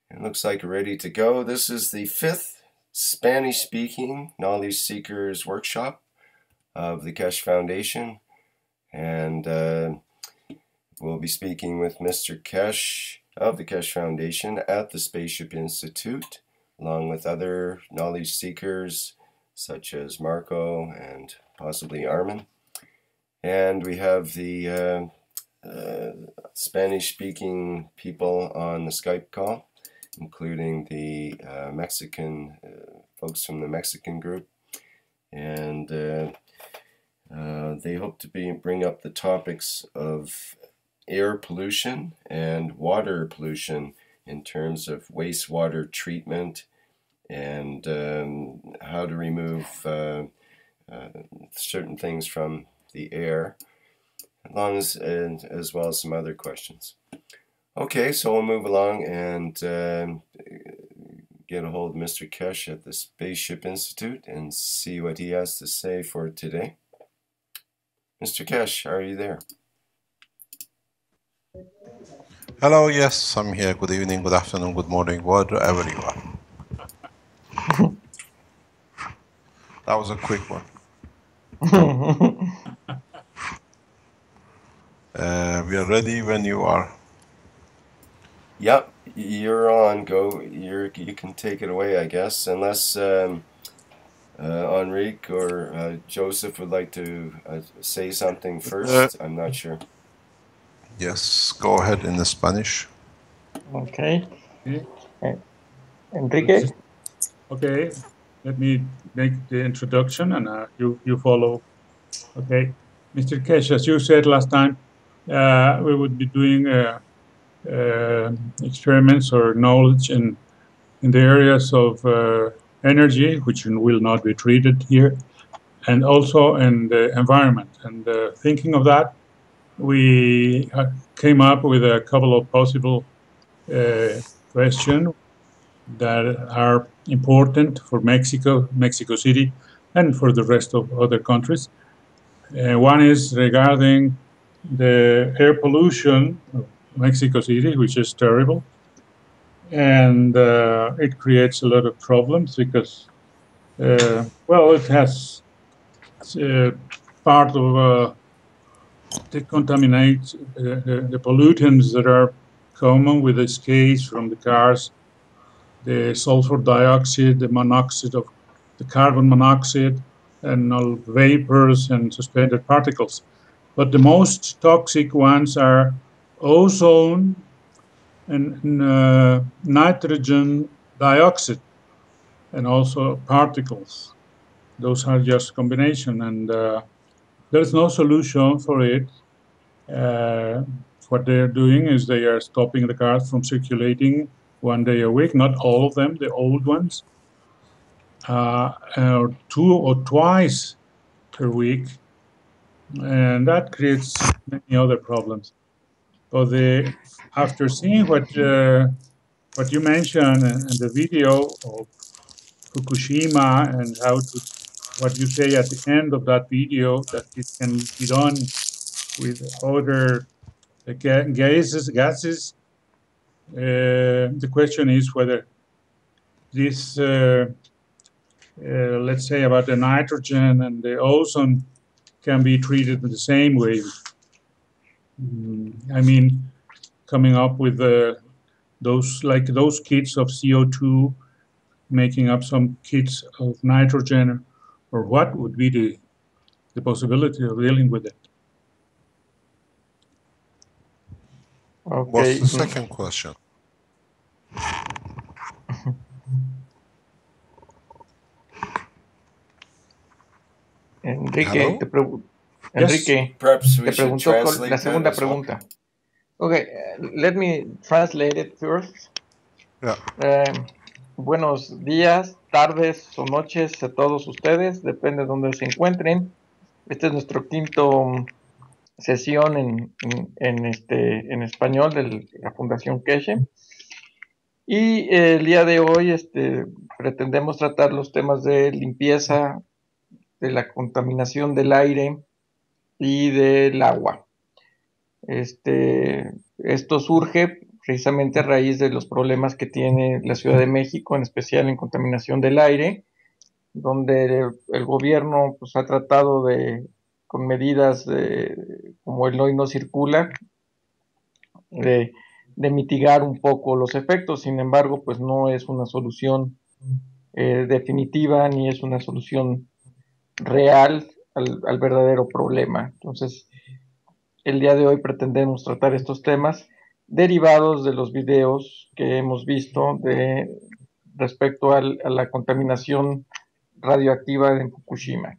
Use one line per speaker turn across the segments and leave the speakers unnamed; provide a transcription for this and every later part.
It looks like we're ready to go. This is the 5th Spanish-speaking Knowledge Seekers workshop of the Keshe Foundation, and we'll be speaking with Mr. Keshe of the Keshe Foundation at the Spaceship Institute, along with other knowledge seekers such as Marco and possibly Armin. And we have the Spanish-speaking people on the Skype call, including the Mexican folks from the Mexican group, and they hope to bring up the topics of air pollution and water pollution in terms of wastewater treatment and how to remove certain things from the air, as well as some other questions. Okay, so we'll move along and get a hold of Mr. Keshe at the Spaceship Institute and see what he has to say for today. Mr. Keshe, are you there?
Hello, yes, I'm here. Good evening, good afternoon, good morning, wherever you are. That was a quick one. We are ready when you are.
Yep, you're on. Go. You can take it away, I guess, unless Enrique or Joseph would like to say something first. I'm not sure.
Yes, go ahead in the Spanish.
Okay. Enrique?
Okay, let me make the introduction and you follow. Okay, Mr. Keshe, as you said last time, we would be doing experiments or knowledge in the areas of energy, which will not be treated here, and also in the environment. And thinking of that, we came up with a couple of possible questions that are important for Mexico City, and for the rest of other countries. One is regarding the air pollution of Mexico City, which is terrible. And it creates a lot of problems because, well, it has part of decontaminate the pollutants that are common with the escapes from the cars, the sulfur dioxide, the monoxide of the carbon monoxide, and all vapors and suspended particles. But the most toxic ones are ozone and nitrogen dioxide, and also particles. Those are just combination, and there's no solution for it. What they're doing is they are stopping the cars from circulating one day a week, not all of them, the old ones, or 2 or twice per week, and that creates many other problems. But after seeing what you mentioned in the video of Fukushima and what you say at the end of that video, that it can be done with other gases, the question is whether this, let's say about the nitrogen and the ozone, can be treated the same way. I mean, coming up with those kits of CO2, making up some kits of nitrogen, or what would be the possibility of dealing with it?
Okay.
What's the second question?
Enrique,
Yes, perhaps we should translate
la segunda
that as well.
pregunta. Okay, let me translate it first.
Yeah.
Buenos días, tardes o noches a todos ustedes, depende de donde se encuentren. Este es nuestro quinto sesión en español de la Fundación Keshe. Y el día de hoy pretendemos tratar los temas de limpieza, de la contaminación del aire y del agua. Esto surge precisamente a raíz de los problemas que tiene la Ciudad de México, en especial en contaminación del aire, donde el gobierno pues, ha tratado con medidas como el hoy no circula, de mitigar un poco los efectos. Sin embargo, pues no es una solución definitiva ni es una solución real al verdadero problema. Entonces, el día de hoy pretendemos tratar estos temas derivados de los videos que hemos visto respecto a la contaminación radioactiva en Fukushima.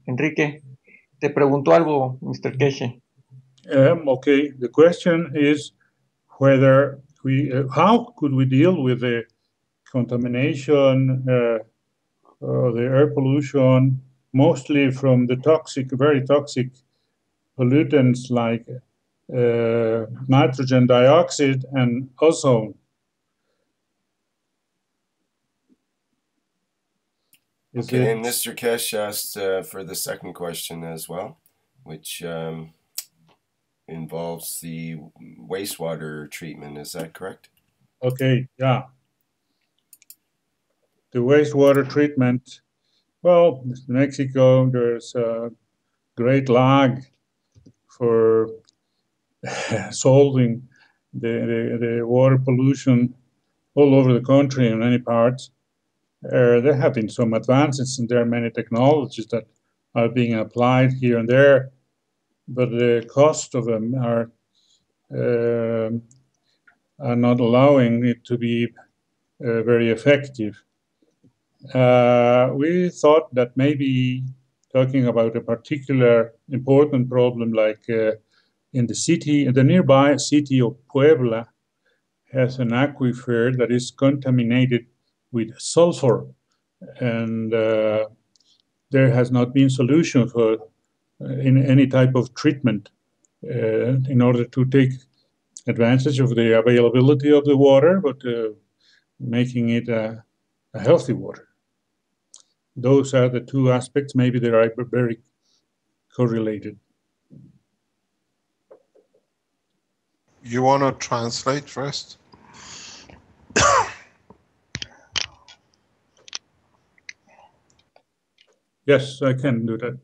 Enrique, te preguntó algo, Mr. Keshe.
Okay, the question is whether how could we deal with the contamination, the air pollution, mostly from the very toxic pollutants like nitrogen dioxide and ozone.
Okay, and Mr. Keshe asked for the second question as well, which involves the wastewater treatment. Is that correct?
Okay, yeah. The wastewater treatment. Well, in Mexico, there's a great lag for solving the water pollution all over the country in many parts. There have been some advances, and there are many technologies that are being applied here and there, but the cost of them are not allowing it to be very effective. We thought that maybe talking about a particular important problem like in the nearby city of Puebla has an aquifer that is contaminated with sulfur, and there has not been solution for in any type of treatment in order to take advantage of the availability of the water, but making it a healthy water. Those are the two aspects. Maybe they are very correlated.
You want to translate first?
Yes, I can do that.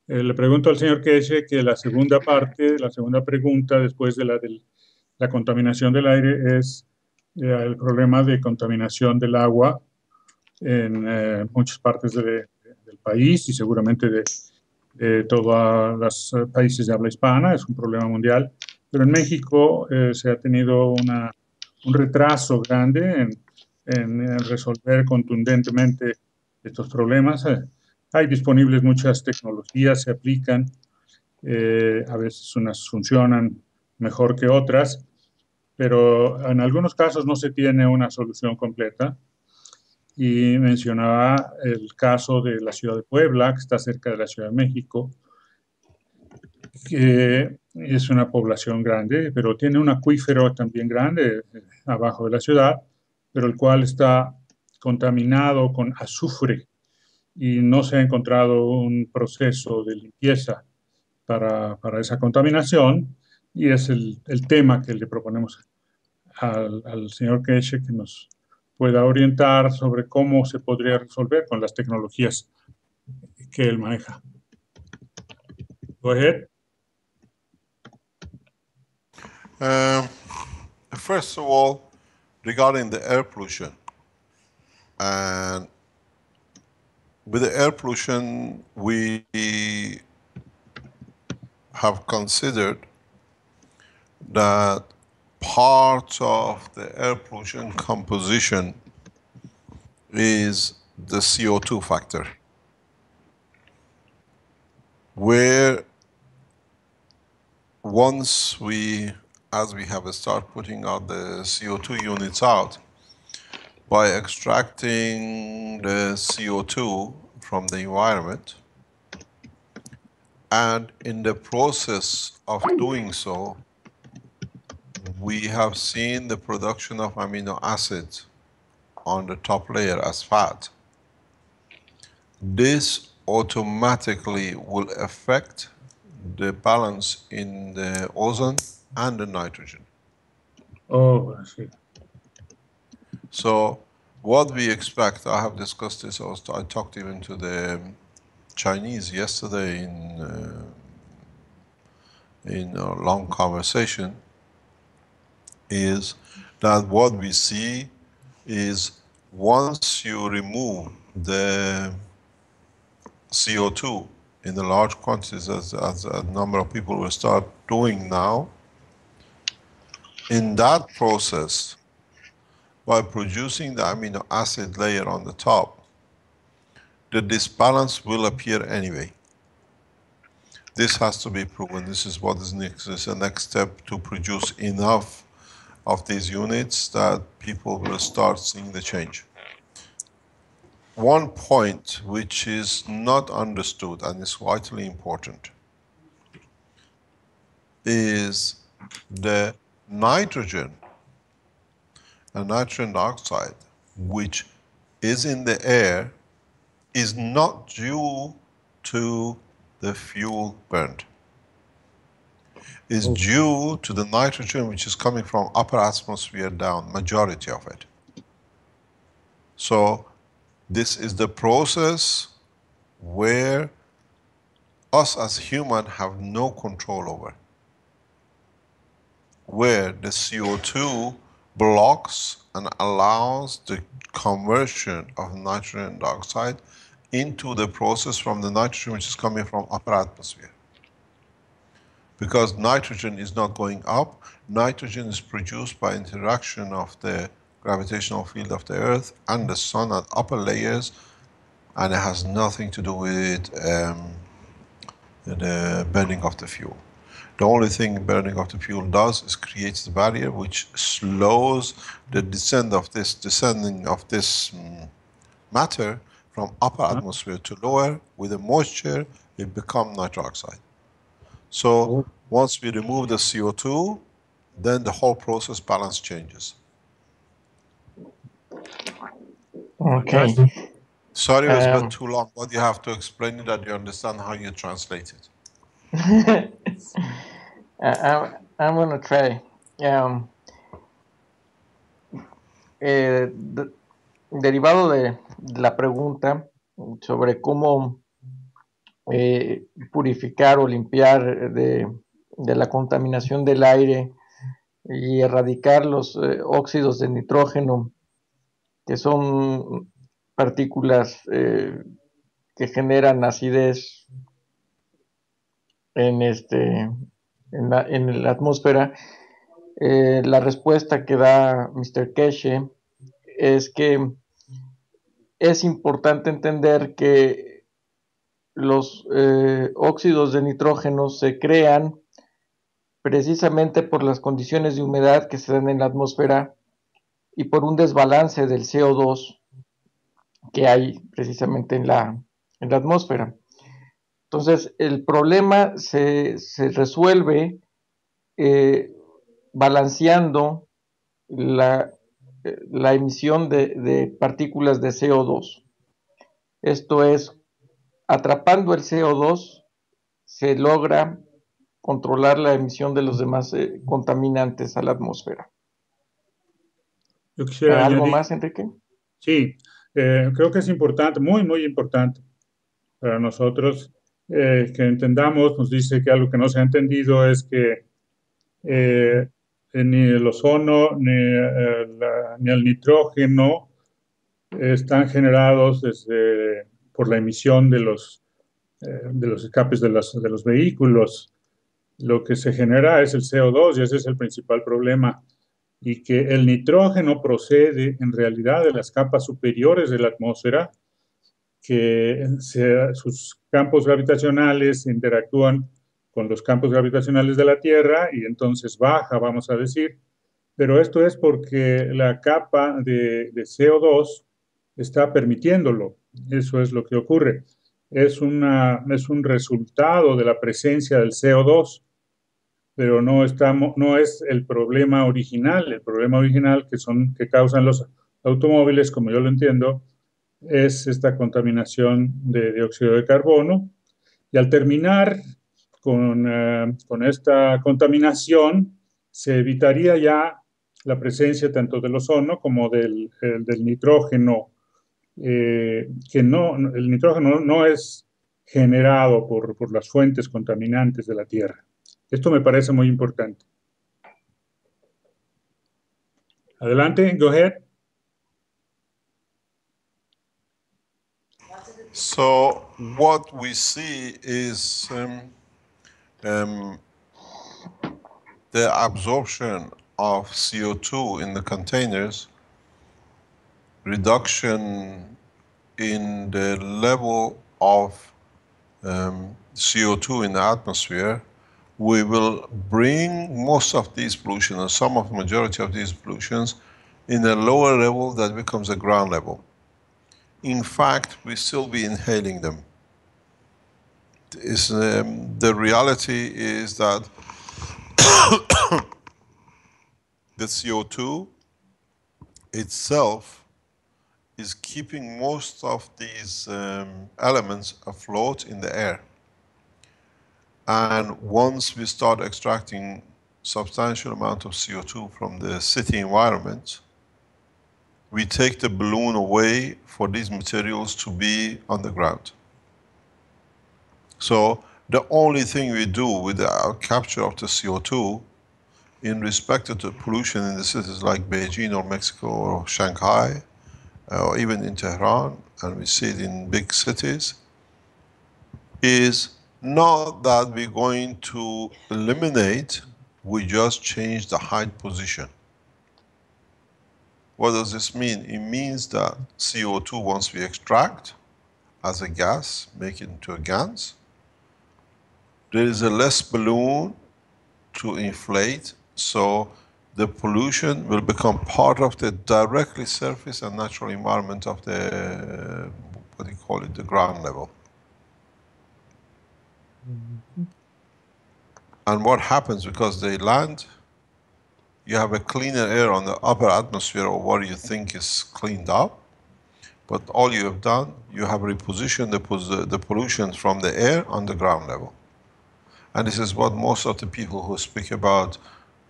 Le pregunto al señor Keshe que la segunda parte, la segunda pregunta después de la contaminación del aire es el problema de contaminación del agua en muchas partes del país y seguramente de todos los países de habla hispana. Es un problema mundial, pero en México se ha tenido un retraso grande en resolver contundentemente estos problemas. Hay disponibles muchas tecnologías, se aplican, a veces unas funcionan mejor que otras, pero en algunos casos no se tiene una solución completa. Y mencionaba el caso de la ciudad de Puebla, que está cerca de la Ciudad de México, que es una población grande, pero tiene un acuífero también grande abajo de la ciudad, pero el cual está contaminado con azufre y no se ha encontrado un proceso de limpieza para esa contaminación, y es el tema que le proponemos al señor Keshe, que nos pueda orientar sobre cómo se podría resolver con las tecnologías que él maneja. Go ahead.
First of all, regarding the air pollution, and with the air pollution, we have considered that part of the air pollution composition is the CO2 factor, where once as we have started putting out the CO2 units out, by extracting the CO2 from the environment, and in the process of doing so, we have seen the production of amino acids on the top layer as fat. This automatically will affect the balance in the ozone and the nitrogen.
Oh, I see.
So what we expect, I have discussed this, I talked even to the Chinese yesterday in a long conversation, is that what we see is once you remove the CO2 in the large quantities, as a number of people will start doing now, in that process, by producing the amino acid layer on the top, the disbalance will appear anyway. This has to be proven. This is what is next. This is the next step to produce enough of these units that people will start seeing the change. One point which is not understood and is vitally important is the nitrogen and nitrogen dioxide, which is in the air, is not due to the fuel burned. Is due to the nitrogen which is coming from upper atmosphere down, majority of it. So this is the process where us as human have no control over, where the CO2 blocks and allows the conversion of nitrogen dioxide into the process from the nitrogen which is coming from upper atmosphere. Because nitrogen is not going up, nitrogen is produced by interaction of the gravitational field of the Earth and the Sun at upper layers, and it has nothing to do with the burning of the fuel. The only thing burning of the fuel does is creates the barrier which slows the descending of this matter from upper atmosphere to lower. With the moisture, it becomes nitric oxide. So once we remove the CO2, then the whole process balance changes.
Okay.
Sorry, it was a bit too long, but you have to explain it that you understand how you translate it.
I'm gonna try. Derivado de la pregunta sobre cómo purificar o limpiar de la contaminación del aire y erradicar los óxidos de nitrógeno, que son partículas que generan acidez en la atmósfera. La respuesta que da Mr. Keshe es que es importante entender que los óxidos de nitrógeno se crean precisamente por las condiciones de humedad que se dan en la atmósfera y por un desbalance del CO2 que hay precisamente en la atmósfera. Entonces, el problema se resuelve balanceando la emisión de partículas de CO2. Esto es, atrapando el CO2, se logra controlar la emisión de los demás contaminantes a la atmósfera.
Yo quisiera
¿Algo
añadir,
más, Enrique?
Sí, creo que es importante, muy, muy importante para nosotros que entendamos. Nos dice que algo que no se ha entendido es que ni el ozono ni el nitrógeno están generados por la emisión de los escapes de los vehículos. Lo que se genera es el CO2 y ese es el principal problema. Y que el nitrógeno procede en realidad de las capas superiores de la atmósfera, que sus campos gravitacionales interactúan con los campos gravitacionales de la Tierra y entonces baja, vamos a decir. Pero esto es porque la capa de CO2 está permitiéndolo. Eso es lo que ocurre. Es un resultado de la presencia del CO2, pero no es el problema original. El problema original que causan los automóviles, como yo lo entiendo, es esta contaminación de dióxido de carbono. Y al terminar con esta contaminación, se evitaría ya la presencia tanto del ozono como del nitrógeno, que el nitrógeno no es generado por las fuentes contaminantes de la Tierra. Esto me parece muy importante. Adelante, go ahead.
So what we see is the absorption of CO2 in the containers, reduction in the level of CO2 in the atmosphere. We will bring most of these pollution, or some of the majority of these pollutions, in a lower level that becomes a ground level. In fact, we still be inhaling them. The reality is that the CO2 itself is keeping most of these elements afloat in the air. And once we start extracting substantial amount of CO2 from the city environment, we take the balloon away for these materials to be on the ground. So the only thing we do with the capture of the CO2 in respect to the pollution in the cities like Beijing or Mexico or Shanghai, or even in Tehran, and we see it in big cities, is not that we're going to eliminate, we just change the height position. What does this mean? It means that CO2, once we extract as a gas, make it into a gas, there is a less balloon to inflate, so the pollution will become part of the directly surface and natural environment of the, what do you call it, the ground level. And what happens, because they land, you have a cleaner air on the upper atmosphere, or what you think is cleaned up, but all you have done, you have repositioned the pollution from the air on the ground level. And this is what most of the people who speak about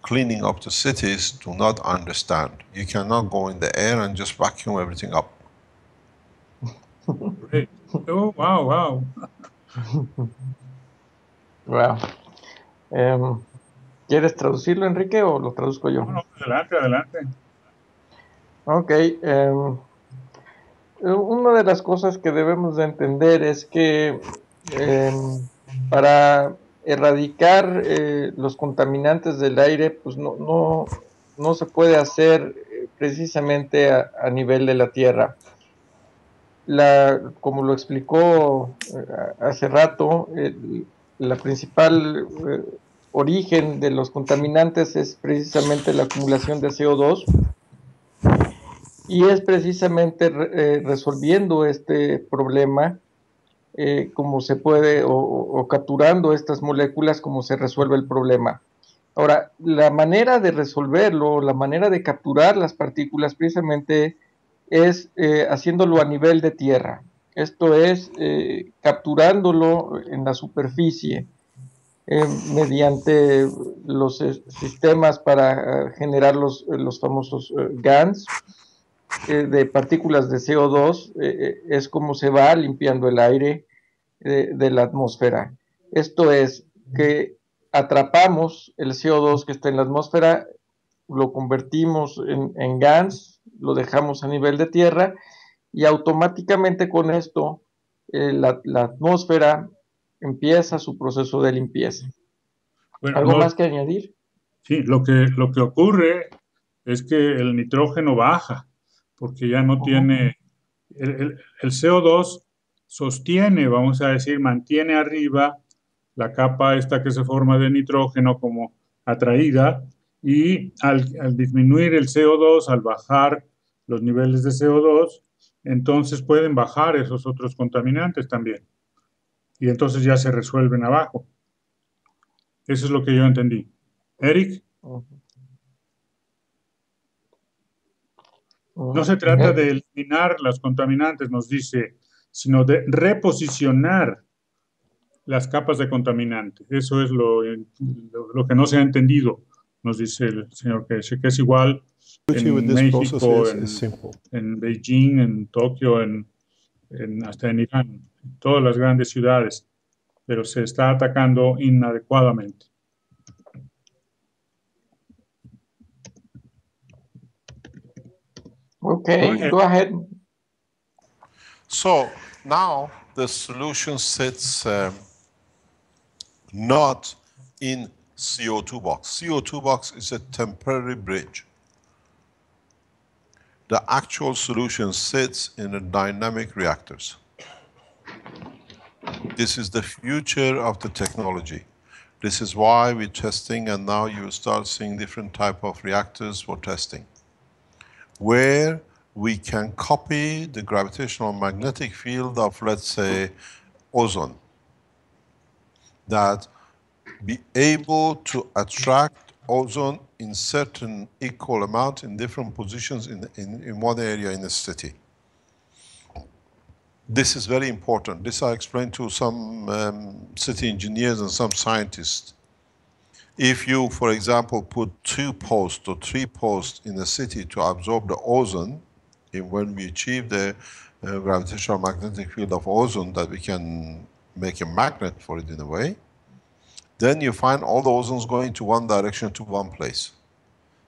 cleaning up the cities do not understand. You cannot go in the air and just vacuum everything up.
Great. Oh, wow, wow.
Wow. ¿Quieres traducirlo, Enrique, o lo traduzco yo?
No, adelante, adelante.
Ok. Una de las cosas que debemos de entender es que para erradicar los contaminantes del aire, pues no se puede hacer precisamente a nivel de la Tierra. Como lo explicó hace rato, la principal origen de los contaminantes es precisamente la acumulación de CO2. Y es precisamente resolviendo este problema como se puede, o capturando estas moléculas, como se resuelve el problema. Ahora, la manera de resolverlo, la manera de capturar las partículas precisamente es haciéndolo a nivel de tierra. Esto es capturándolo en la superficie mediante los sistemas para generar los famosos GANs de partículas de CO2, es como se va limpiando el aire de la atmósfera. Esto es que atrapamos el CO2 que está en la atmósfera, lo convertimos en GANs, lo dejamos a nivel de tierra y automáticamente con esto la atmósfera empieza su proceso de limpieza.
Bueno,
¿Algo más que añadir?
Sí, lo que ocurre es que el nitrógeno baja, porque ya no tiene, el CO2 sostiene, vamos a decir, mantiene arriba la capa esta que se forma de nitrógeno como atraída, y al disminuir el CO2, al bajar los niveles de CO2, entonces pueden bajar esos otros contaminantes también. Y entonces ya se resuelven abajo. Eso es lo que yo entendí. Eric. No se trata de eliminar los contaminantes, nos dice, sino de reposicionar las capas de contaminantes. Eso es lo que no se ha entendido. nos dice el señor Keshe, que es igual
With
en
this process
México,
is simple.
en Beijing, en Tokio, hasta en Irán, en todas las grandes ciudades, pero se está atacando inadecuadamente.
Okay, go ahead.
So now the solution sits not in CO2 box. CO2 box is a temporary bridge. The actual solution sits in the dynamic reactors. This is the future of the technology. This is why we're testing, and now you start seeing different type of reactors for testing, where we can copy the gravitational magnetic field of, let's say, ozone, that be able to attract ozone in certain equal amount in different positions in one area in the city. This is very important. This I explained to some city engineers and some scientists. If you, for example, put 2 posts or 3 posts in the city to absorb the ozone, when we achieve the gravitational magnetic field of ozone, that we can make a magnet for it in a way, then you find all the ozones going to one direction, to one place.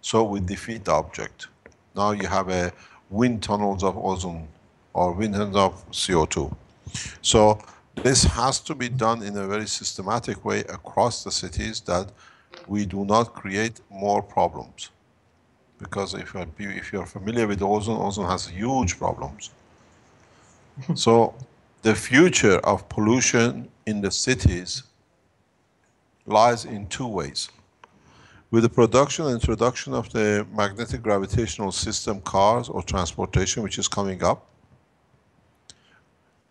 So we defeat the object. Now you have a wind tunnels of ozone or wind tunnels of CO2. So this has to be done in a very systematic way across the cities, that we do not create more problems. Because if you're familiar with ozone, ozone has huge problems. So the future of pollution in the cities lies in 2 ways. With the production and introduction of the magnetic gravitational system cars or transportation, which is coming up.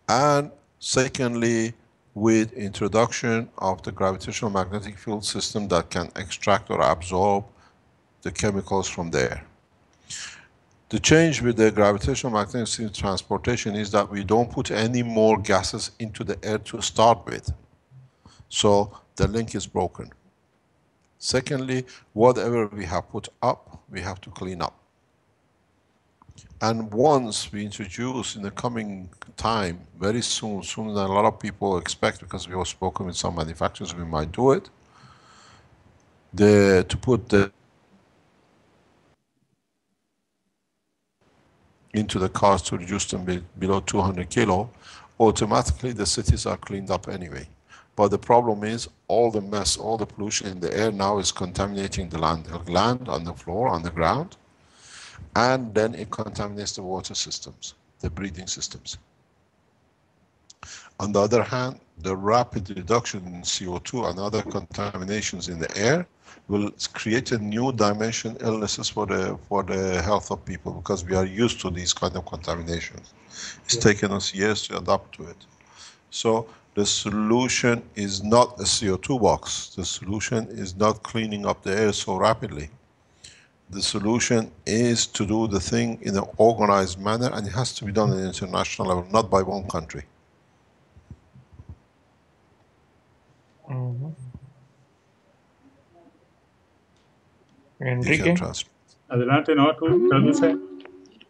And secondly, with introduction of the gravitational magnetic field system that can extract or absorb the chemicals from the air. The change with the gravitational magnetic field transportation is that we don't put any more gases into the air to start with. So the link is broken. Secondly, whatever we have put up, we have to clean up. And once we introduce in the coming time, very soon, sooner than a lot of people expect, because we have spoken with some manufacturers, we might do it, to put the into the cars to reduce them below 200 kilo, automatically the cities are cleaned up anyway. But the problem is all the mess, all the pollution in the air now is contaminating the land on the floor, on the ground, and then it contaminates the water systems, the breathing systems. On the other hand, the rapid reduction in CO2 and other contaminations in the air will create a new dimension illnesses for the health of people, because we are used to these kind of contaminations. It's taken us years to adapt to it. So the solution is not a CO2 box. The solution is not cleaning up the air so rapidly. The solution is to do the thing in an organized manner, and it has to be done at an international level, not by one country.
Enrique.
Adelante, no, tú traduce.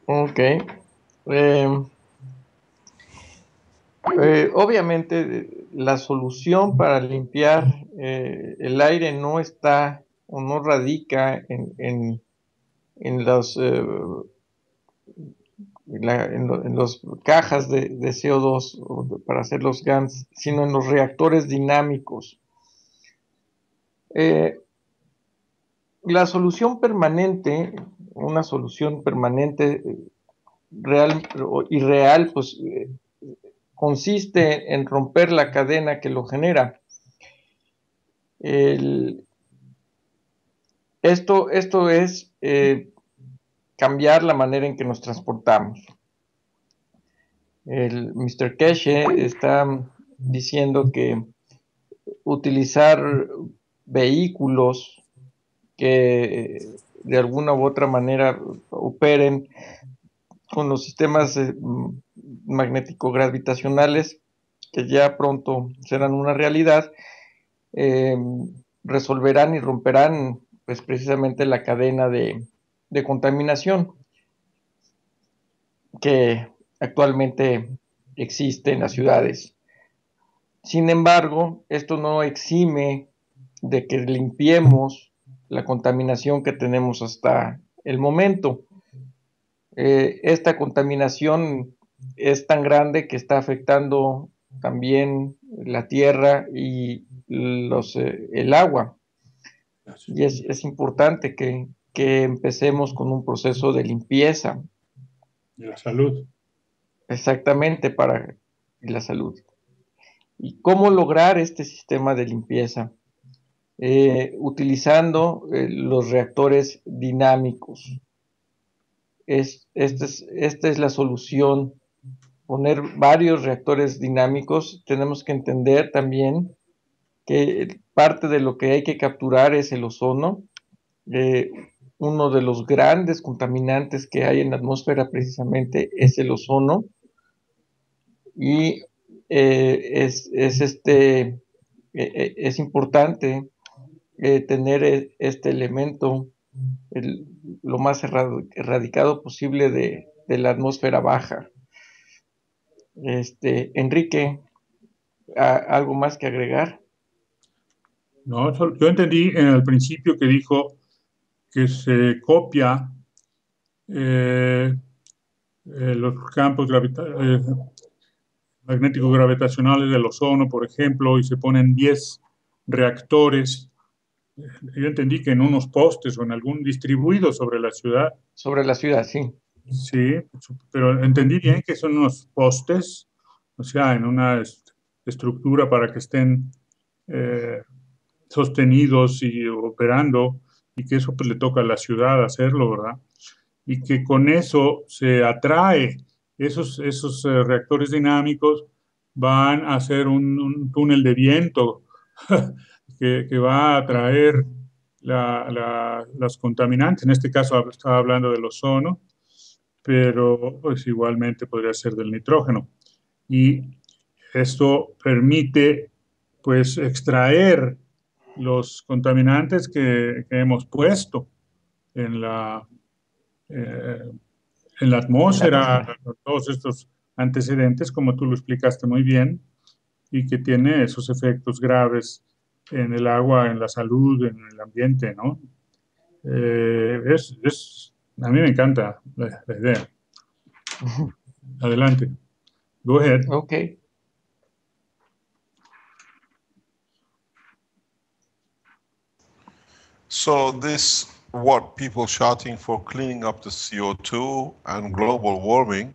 Ok. Obviamente la solución para limpiar el aire no está o no radica en los en los cajas de CO2 para hacer los GANs, sino en los reactores dinámicos. La solución permanente, una solución permanente real y real, pues consiste en romper la cadena que lo genera. Esto es cambiar la manera en que nos transportamos. El Mr. Keshe está diciendo que utilizar vehículos que de alguna u otra manera operen con los sistemas magnético-gravitacionales, que ya pronto serán una realidad, resolverán y romperán pues precisamente la cadena de contaminación que actualmente existe en las ciudades. Sin embargo, esto no exime de que limpiemos la contaminación que tenemos hasta el momento. Esta contaminación es tan grande que está afectando también la tierra y el agua. Y es importante que empecemos con un proceso de limpieza.
Y la salud.
Exactamente, para la salud. ¿Y cómo lograr este sistema de limpieza? Utilizando los reactores dinámicos. Esta es la solución. Poner varios reactores dinámicos. Tenemos que entender también que parte de lo que hay que capturar es el ozono. Uno de los grandes contaminantes que hay en la atmósfera precisamente es el ozono. Y es importante tener este elemento lo más erradicado posible de la atmósfera baja. Enrique, ¿algo más que agregar?
No, yo entendí en el principio que dijo que se copia los campos magnéticos gravitacionales del ozono, por ejemplo, y se ponen 10 reactores. Yo entendí que en unos postes o en algún distribuido sobre la ciudad.
Sobre la ciudad, sí.
Sí, pero entendí bien que son unos postes, o sea, en una estructura para que estén sostenidos y operando, y que eso pues le toca a la ciudad hacerlo, ¿verdad? Y que con eso se atrae esos reactores dinámicos, van a hacer un túnel de viento que va a atraer las contaminantes. En este caso estaba hablando del ozono, pero pues igualmente podría ser del nitrógeno. Y esto permite pues extraer los contaminantes que hemos puesto en la atmósfera, todos estos antecedentes, como tú lo explicaste muy bien, y que tiene esos efectos graves en el agua, en la salud, en el ambiente, ¿no? A mí me encanta la idea. Adelante. Go ahead.
Okay.
So this, what people shouting for cleaning up the CO2 and global warming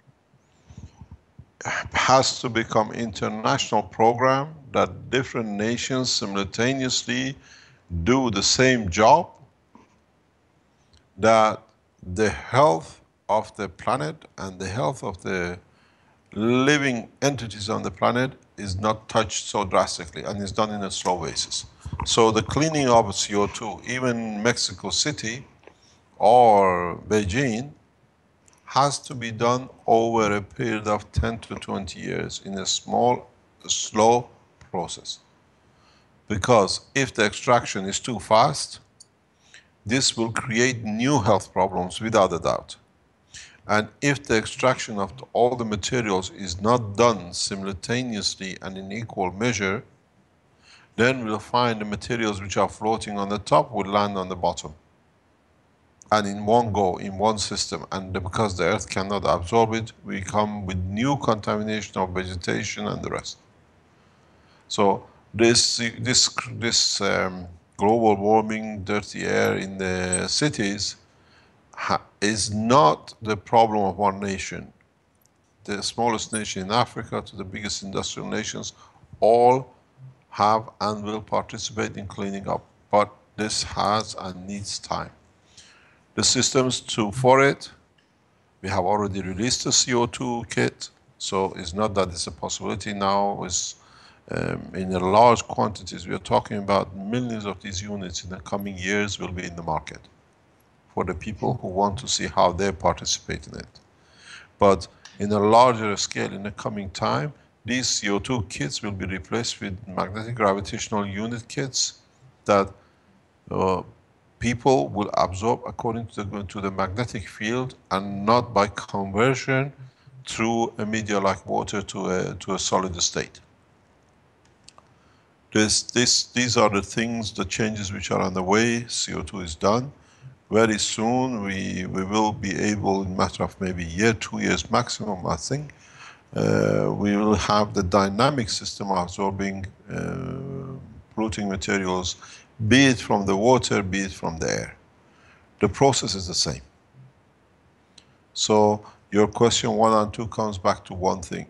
has to become international program that different nations simultaneously do the same job, that the health of the planet and the health of the living entities on the planet is not touched so drastically and is done in a slow basis. So the cleaning of CO2, even Mexico City or Beijing, has to be done over a period of 10 to 20 years in a small, slow process. Because if the extraction is too fast, this will create new health problems without a doubt. And if the extraction of all the materials is not done simultaneously and in equal measure, then we'll find the materials which are floating on the top will land on the bottom. And in one go, in one system, and because the earth cannot absorb it, we come with new contamination of vegetation and the rest. So this global warming, dirty air in the cities is not the problem of one nation. The smallest nation in Africa to the biggest industrial nations all have and will participate in cleaning up. But this has and needs time. The systems for it, we have already released the CO2 kit, so it's not that it's a possibility now. It's in a large quantities. We are talking about millions of these units in the coming years will be in the market for the people who want to see how they participate in it. But in a larger scale in the coming time, these CO2 kits will be replaced with magnetic gravitational unit kits that people will absorb according to the magnetic field and not by conversion through a media like water to a solid state. These are the things, the changes which are on the way. CO2 is done. Very soon we will be able, in a matter of maybe a year, 2 years maximum, I think, we will have the dynamic system of absorbing polluting materials, be it from the water, be it from the air. The process is the same. So your question 1 and 2 comes back to one thing.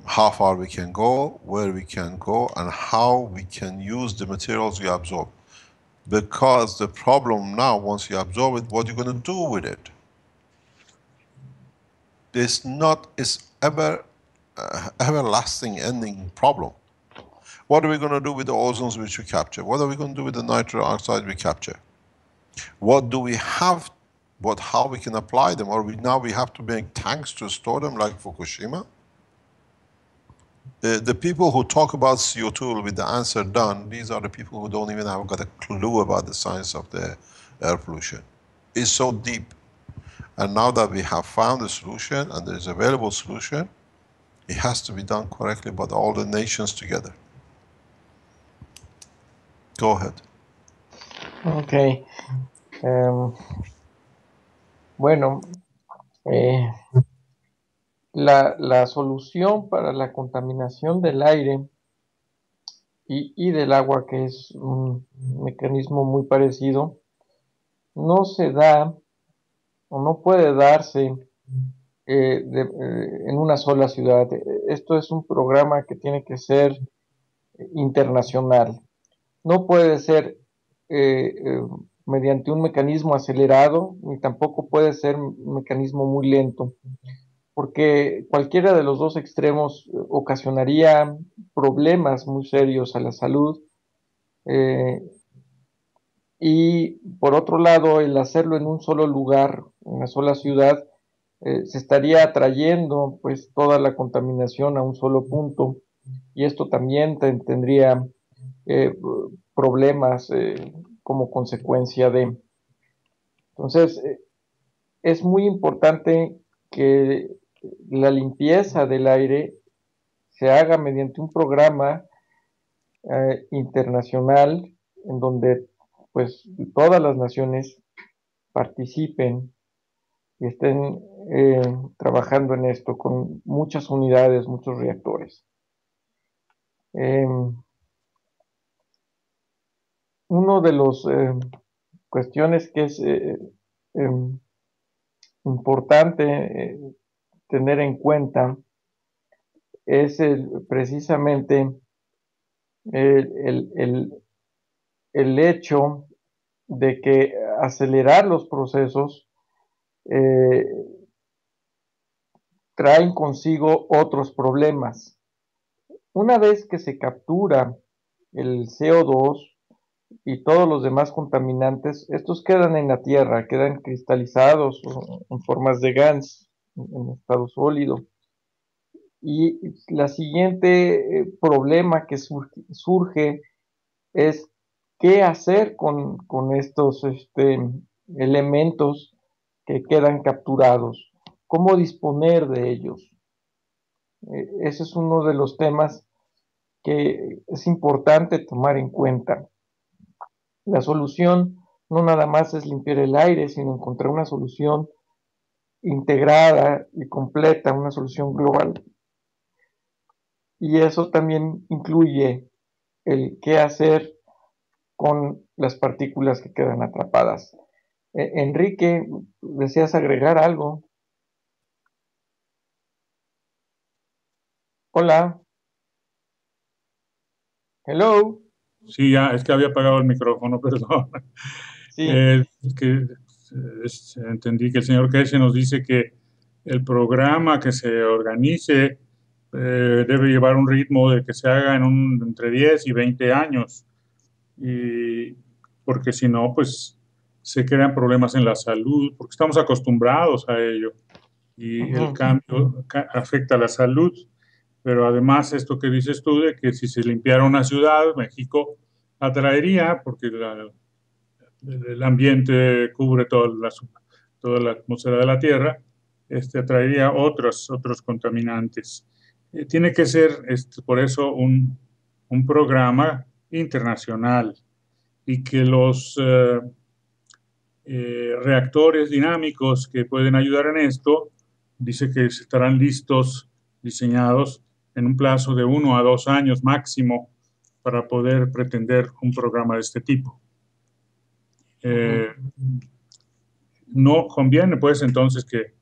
How far we can go, where we can go, and how we can use the materials we absorb. Because the problem now, once you absorb it, what are you going to do with it? It's everlasting ending problem. What are we going to do with the ozones which we capture? What are we going to do with the nitrogen oxide we capture? What do we have, how we can apply them? Or now we have to make tanks to store them like Fukushima? The people who talk about CO2 with the answer done, these are the people who don't even have got a clue about the science of the air pollution. It's so deep. And now that we have found a solution and there is available solution, it has to be done correctly by all the nations together. Go ahead.
Okay. Bueno, la solución para la contaminación del aire y del agua, que es un mecanismo muy parecido, no se da o no puede darse en una sola ciudad. Esto es un programa que tiene que ser internacional. No puede ser mediante un mecanismo acelerado, ni tampoco puede ser un mecanismo muy lento, porque cualquiera de los dos extremos ocasionaría problemas muy serios a la salud. Y por otro lado, el hacerlo en un solo lugar, en una sola ciudad, se estaría atrayendo pues toda la contaminación a un solo punto, y esto también tendría problemas como consecuencia de. Entonces, es muy importante que la limpieza del aire se haga mediante un programa internacional en donde pues todas las naciones participen y estén trabajando en esto con muchas unidades, muchos reactores. Uno de los cuestiones que es importante tener en cuenta es precisamente el hecho de que acelerar los procesos traen consigo otros problemas. Una vez que se captura el CO2 y todos los demás contaminantes, estos quedan en la tierra, quedan cristalizados en formas de gas, en estado sólido. Y la siguiente problema que surge es qué hacer con estos elementos que quedan capturados, cómo disponer de ellos. Ese es uno de los temas que es importante tomar en cuenta. La solución no nada más es limpiar el aire, sino encontrar una solución integrada y completa, una solución global. Y eso también incluye el qué hacer con las partículas que quedan atrapadas. Enrique, ¿deseas agregar algo? Hola. Hello.
Sí, ya, es que había apagado el micrófono, perdón.
Sí.
Entendí que el señor Keshe nos dice que el programa que se organice debe llevar un ritmo de que se haga entre 10 y 20 años, porque si no, pues se crean problemas en la salud, porque estamos acostumbrados a ello, y el cambio afecta a la salud. Pero además esto que dices tú de que si se limpiara una ciudad, México atraería, porque el ambiente cubre toda la atmósfera de la Tierra, atraería otros contaminantes. Tiene que ser por eso un programa internacional y que los reactores dinámicos que pueden ayudar en esto, dice que estarán listos, diseñados en un plazo de 1 a 2 años máximo para poder pretender un programa de este tipo. No conviene, pues, entonces que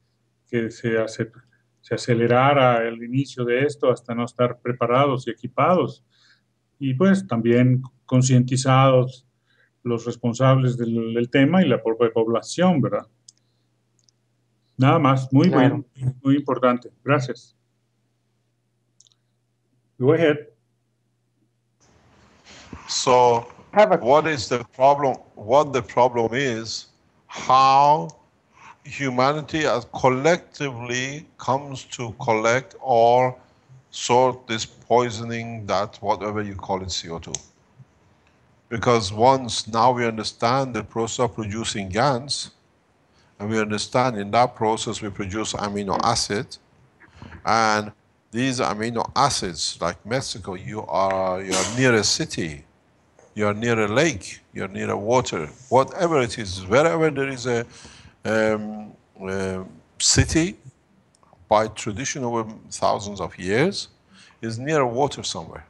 se acelerara el inicio de esto hasta no estar preparados y equipados. Y pues también concientizados los responsables del tema y la propia población, ¿verdad? Nada más, muy
Claro.
bien, muy importante. Gracias. Go ahead.
So
Have a-
what is the problem? What the problem is, how humanity as collectively comes to collect or sort this poisoning, that whatever you call it, CO2. Because once now we understand the process of producing GANs, and we understand in that process we produce amino acid, and these amino acids, like Mexico, you're near a city, you're near a lake, you're near a water, whatever it is, wherever there is a city, by tradition over thousands of years, is near water somewhere.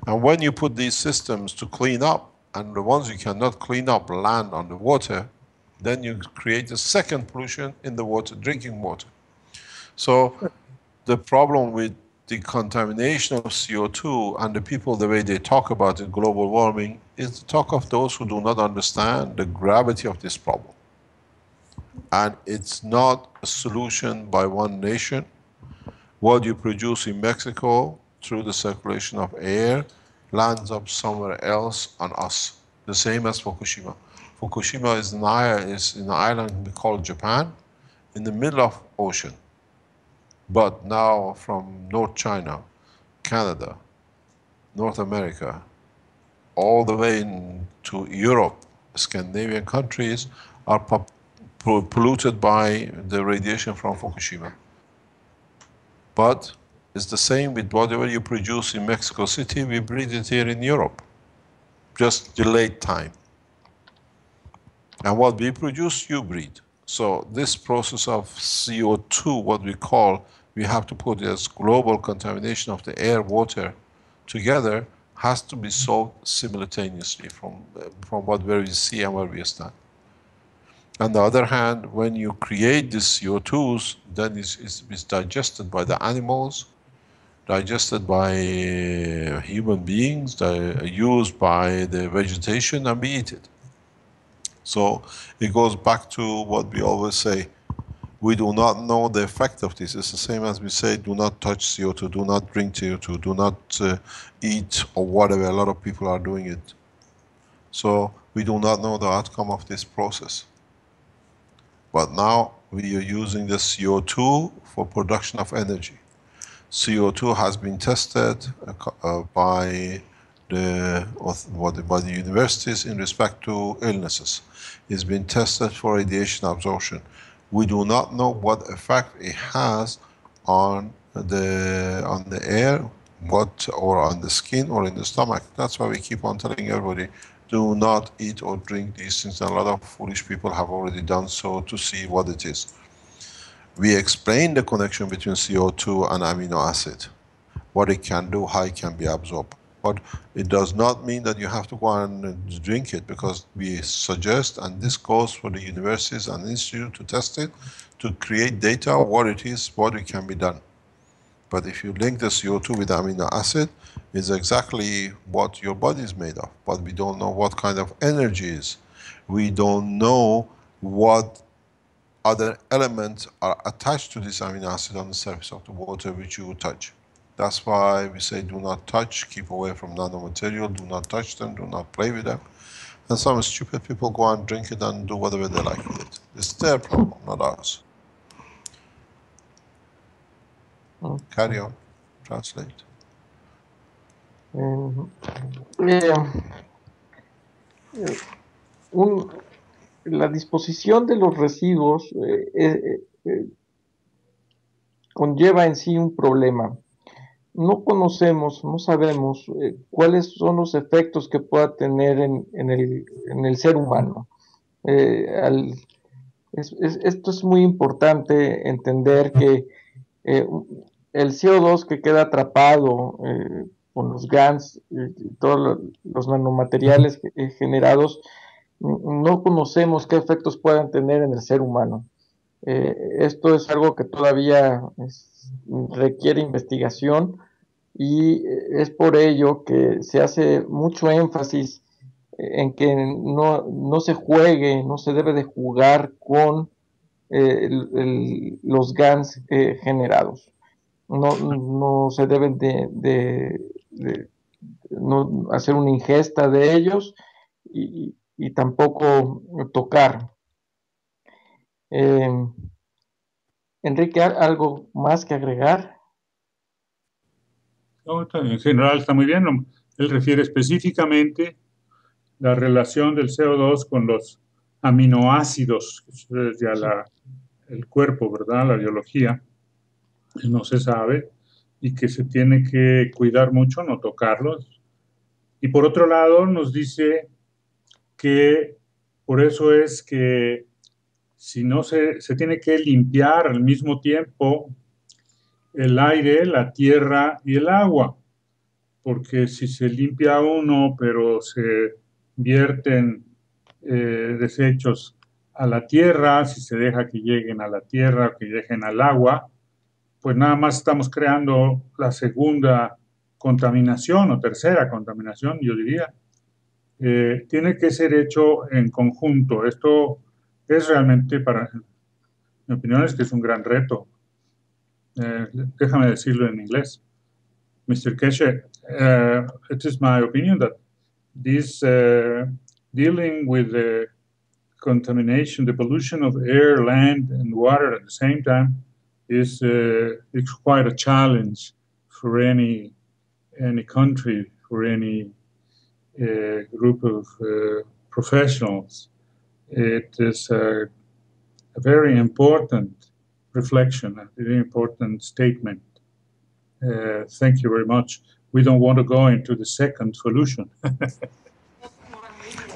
And when you put these systems to clean up, and the ones you cannot clean up land on the water, then you create a second pollution in the water, drinking water. So the problem with the contamination of CO2 and the people, the way they talk about it, global warming, is the talk of those who do not understand the gravity of this problem. And it's not a solution by one nation. What you produce in Mexico through the circulation of air lands up somewhere else on us. The same as Fukushima. Fukushima is an island called Japan in the middle of ocean. But now from North China, Canada, North America, all the way to Europe, Scandinavian countries are polluted by the radiation from Fukushima. But it's the same with whatever you produce in Mexico City, we breed it here in Europe. Just delayed time. And what we produce, you breed. So this process of CO2, what we call, we have to put it as global contamination of the air, water together, has to be solved simultaneously from where we see and where we stand. On the other hand, when you create these CO2s, then it's digested by the animals, digested by human beings, used by the vegetation, and we eat it. So it goes back to what we always say. We do not know the effect of this. It's the same as we say, do not touch CO2, do not drink CO2, do not eat or whatever. A lot of people are doing it. So we do not know the outcome of this process. But now we are using the CO2 for production of energy. CO2 has been tested by the universities in respect to illnesses. It's been tested for radiation absorption. We do not know what effect it has on the air, or on the skin or in the stomach. That's why we keep on telling everybody, do not eat or drink these things. And a lot of foolish people have already done so to see what it is. We explain the connection between CO2 and amino acid, what it can do, how it can be absorbed. But it does not mean that you have to go and drink it, because we suggest, and this goes for the universities and institutes to test it, to create data, what it is, what it can be done. But if you link the CO2 with amino acid, it's exactly what your body is made of. But we don't know what kind of energy is. We don't know what other elements are attached to this amino acid on the surface of the water which you touch. That's why we say do not touch, keep away from nanomaterial, do not touch them, do not play with them. And some stupid people go and drink it and do whatever they like with it. It's their problem, not ours. Carry on, translate.
la disposición de los residuos conlleva en sí un problema. No conocemos, no sabemos cuáles son los efectos que pueda tener en el ser humano. Esto es muy importante entender que el CO2 que queda atrapado con los GANs y todos los nanomateriales generados, no conocemos qué efectos puedan tener en el ser humano. Esto es algo que todavía requiere investigación y es por ello que se hace mucho énfasis en que no se juegue, no se debe de jugar con los GANs generados. No se deben de no hacer una ingesta de ellos y tampoco tocar. Enrique, ¿algo más que agregar?
No, en general está muy bien. Él refiere específicamente la relación del CO2 con los aminoácidos, que es ya el cuerpo, ¿verdad? La biología, que no se sabe y que se tiene que cuidar mucho, no tocarlos. Y por otro lado, nos dice que por eso es que si no se tiene que limpiar al mismo tiempo el aire, la tierra y el agua, porque si se limpia uno, pero se vierten desechos a la tierra, si se deja que lleguen a la tierra o que lleguen al agua, pues nada más estamos creando la segunda contaminación o tercera contaminación, yo diría. Tiene que ser hecho en conjunto. Esto es realmente, para mi opinión, es que es un gran reto. Déjame decirlo en inglés. Mr. Keshe, it is my opinion that this dealing with the contamination, the pollution of air, land, and water at the same time is it's quite a challenge for any country, for any group of professionals. It is a very important reflection, a very important statement. Thank you very much. We don't want to go into the second solution.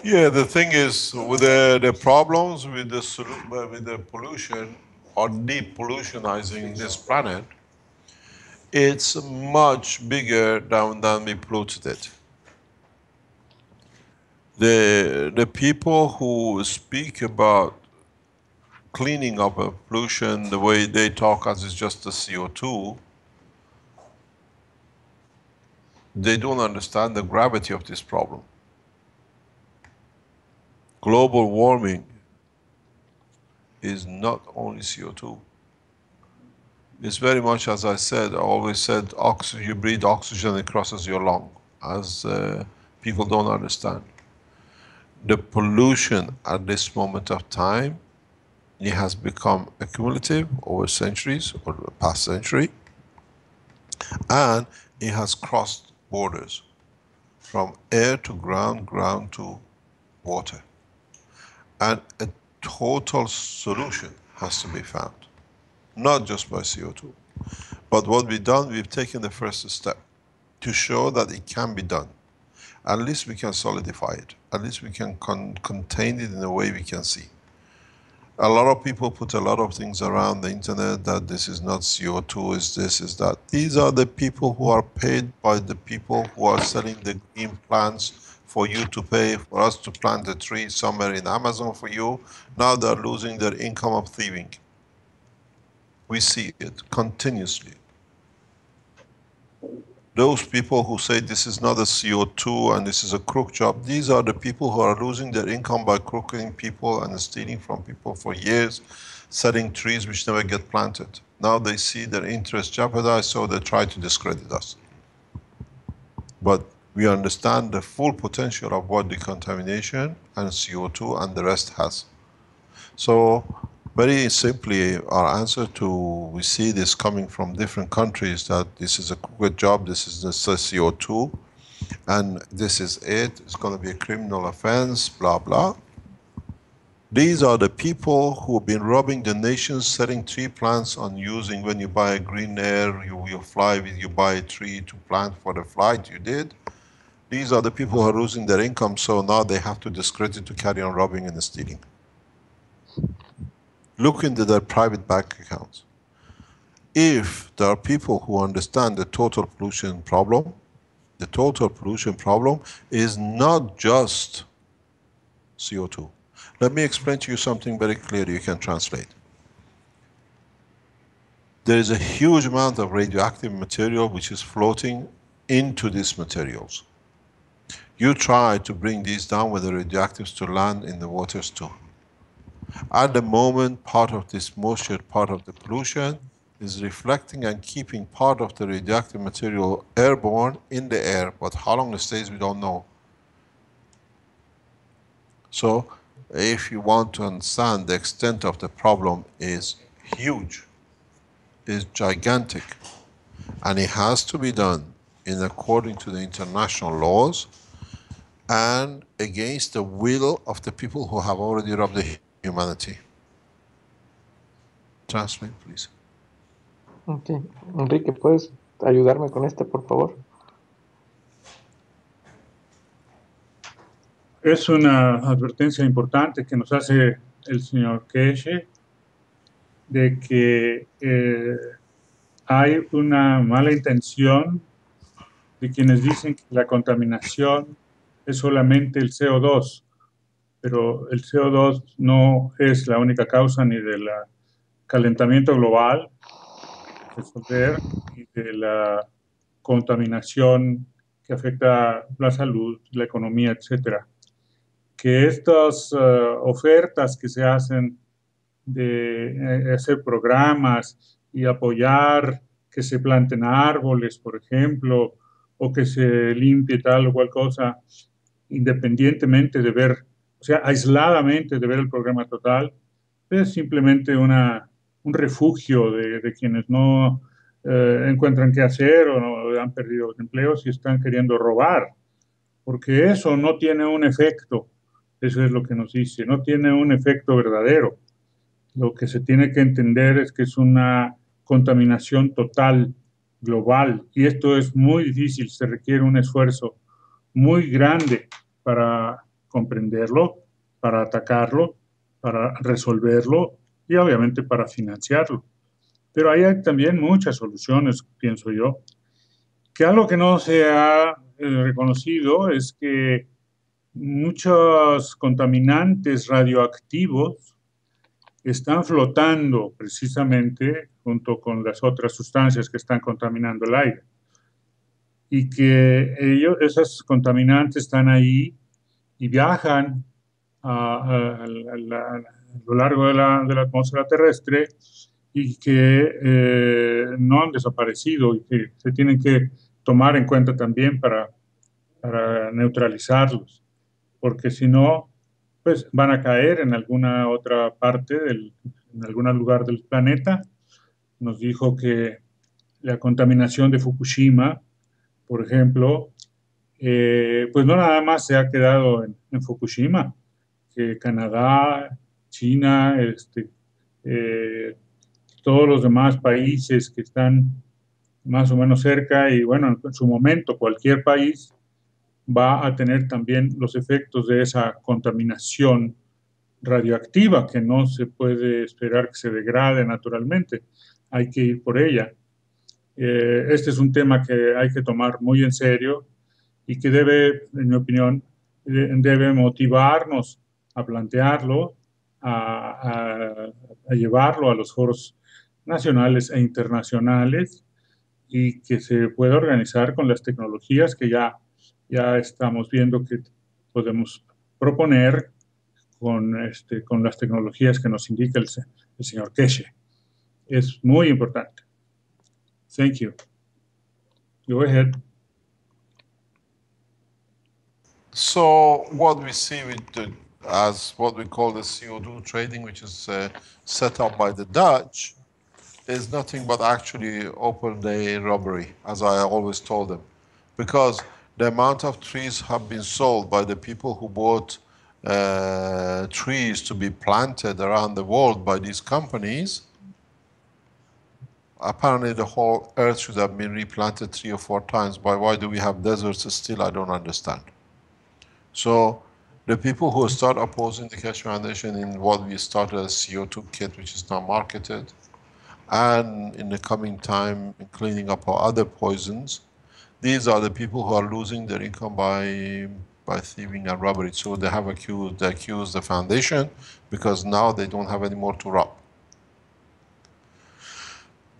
Yeah, the thing is, with the problems with the pollution or depollutionizing this planet, it's much bigger than we polluted it. The people who speak about cleaning up a pollution, the way they talk as it's just the CO2, they don't understand the gravity of this problem. Global warming is not only CO2. It's very much, as I said, I always said, you breathe oxygen, it crosses your lung, as people don't understand. The pollution at this moment of time, it has become accumulative over centuries, or the past century, and it has crossed borders from air to ground, ground to water. And a total solution has to be found, not just by CO2. But what we've done, we've taken the first step to show that it can be done. At least we can solidify it. At least we can contain it in a way we can see. A lot of people put a lot of things around the internet that this is not CO2, is this, is that. These are the people who are paid by the people who are selling the green plants for you to pay, for us to plant a tree somewhere in Amazon for you. Now they're losing their income of thieving. We see it continuously. Those people who say this is not a CO2 and this is a crook job, these are the people who are losing their income by crooking people and stealing from people for years, setting trees which never get planted. Now they see their interests jeopardized, so they try to discredit us. But we understand the full potential of what decontamination and CO2 and the rest has. So very simply, our answer to, we see this coming from different countries, that this is a good job, this is the CO2, and this is it, it's going to be a criminal offense, blah, blah. These are the people who have been robbing the nations, setting tree plants on using, when you buy a green air, you fly with, you buy a tree to plant for the flight you did. These are the people who are losing their income, so now they have to discredit to carry on robbing and stealing. Look into their private bank accounts. If there are people who understand the total pollution problem, the total pollution problem is not just CO2. Let me explain to you something very clear you can translate. There is a huge amount of radioactive material which is floating into these materials. You try to bring these down with the radioactives to land in the waters too. At the moment, part of this moisture, part of the pollution, is reflecting and keeping part of the radioactive material airborne in the air, but how long it stays, we don't know. So, if you want to understand the extent of the problem is huge, is gigantic, and it has to be done in according to the international laws and against the will of the people who have already robbed the humanity. Translate, please.
Okay. Enrique, ¿puedes ayudarme con este, por favor?
Es una advertencia importante que nos hace el señor Keshe de que hay una mala intención de quienes dicen que la contaminación es solamente el CO2, pero el CO2 no es la única causa ni del calentamiento global, ni de la contaminación que afecta la salud, la economía, etcétera. Que estas ofertas que se hacen de hacer programas y apoyar que se planten árboles, por ejemplo, o que se limpie tal o cual cosa, independientemente de ver, o sea, aisladamente de ver el programa total, es simplemente un refugio de quienes no encuentran qué hacer o no, han perdido los empleos y están queriendo robar, porque eso no tiene un efecto. Eso es lo que nos dice, no tiene un efecto verdadero. Lo que se tiene que entender es que es una contaminación total, global, y esto es muy difícil, se requiere un esfuerzo muy grande para comprenderlo, para atacarlo, para resolverlo y obviamente para financiarlo. Pero ahí hay también muchas soluciones, pienso yo, que algo que no se ha reconocido es que muchos contaminantes radioactivos están flotando precisamente junto con las otras sustancias que están contaminando el aire. Y que esos contaminantes están ahí y viajan a lo largo de la atmósfera terrestre y que no han desaparecido y que se tienen que tomar en cuenta también para neutralizarlos. Porque si no, pues van a caer en alguna otra parte, en algún lugar del planeta. Nos dijo que la contaminación de Fukushima, por ejemplo, pues no nada más se ha quedado en Fukushima, que Canadá, China, todos los demás países que están más o menos cerca y bueno, en su momento cualquier país va a tener también los efectos de esa contaminación radioactiva que no se puede esperar que se degrade naturalmente. Hay que ir por ella. Este es un tema que hay que tomar muy en serio y que debe, en mi opinión, debe motivarnos a plantearlo, a llevarlo a los foros nacionales e internacionales y que se pueda organizar con las tecnologías que ya estamos viendo que podemos proponer con las tecnologías que nos indica el señor Keshe. Es muy importante. Thank you. Go ahead.
So what we see as what we call the CO2 trading, which is set up by the Dutch, is nothing but actually open day robbery, as I always told them. Because the amount of trees have been sold by the people who bought trees to be planted around the world by these companies, apparently the whole earth should have been replanted 3 or 4 times. But why do we have deserts still? I don't understand. So the people who start opposing the Keshe Foundation in what we started as CO2 Kit, which is now marketed, and in the coming time in cleaning up our other poisons, these are the people who are losing their income by thieving and robbery. So they accused the foundation because now they don't have any more to rob.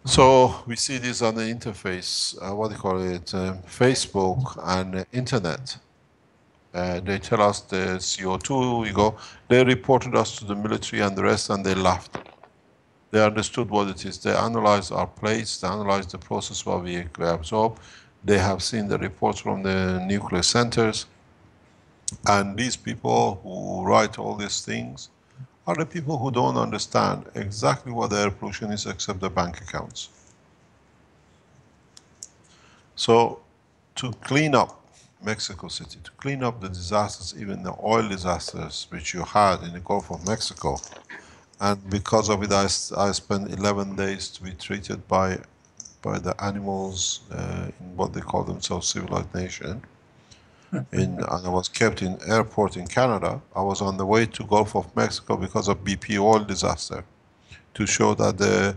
So we see this on the interface, what do you call it, Facebook and internet. They tell us the CO2, we go, they reported us to the military and the rest, and they laughed. They understood what it is. They analyzed our plates, they analyzed the process what we absorb. They have seen the reports from the nuclear centers. And these people who write all these things are the people who don't understand exactly what air pollution is except the bank accounts. So to clean up Mexico City, to clean up the disasters, even the oil disasters which you had in the Gulf of Mexico, and because of it I spent 11 days to be treated by the animals in what they call themselves civilized nation. And I was kept in airport in Canada. I was on the way to Gulf of Mexico because of BP oil disaster, to show that the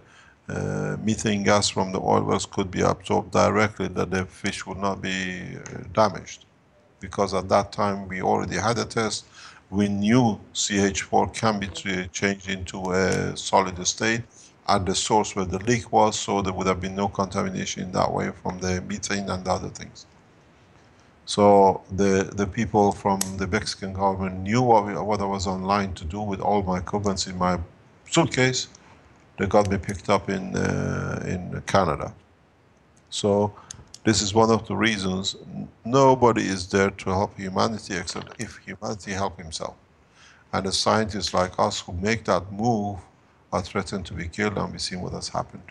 methane gas from the oil wells could be absorbed directly, that the fish would not be damaged. Because at that time we already had a test. We knew CH4 can be changed into a solid state at the source where the leak was, so there would have been no contamination in that way from the methane and the other things. So the people from the Mexican government knew what I was online to do with all my equipments in my suitcase. They got me picked up in Canada. So this is one of the reasons nobody is there to help humanity except if humanity help himself. And the scientists like us who make that move are threatened to be killed, and we've seen what has happened.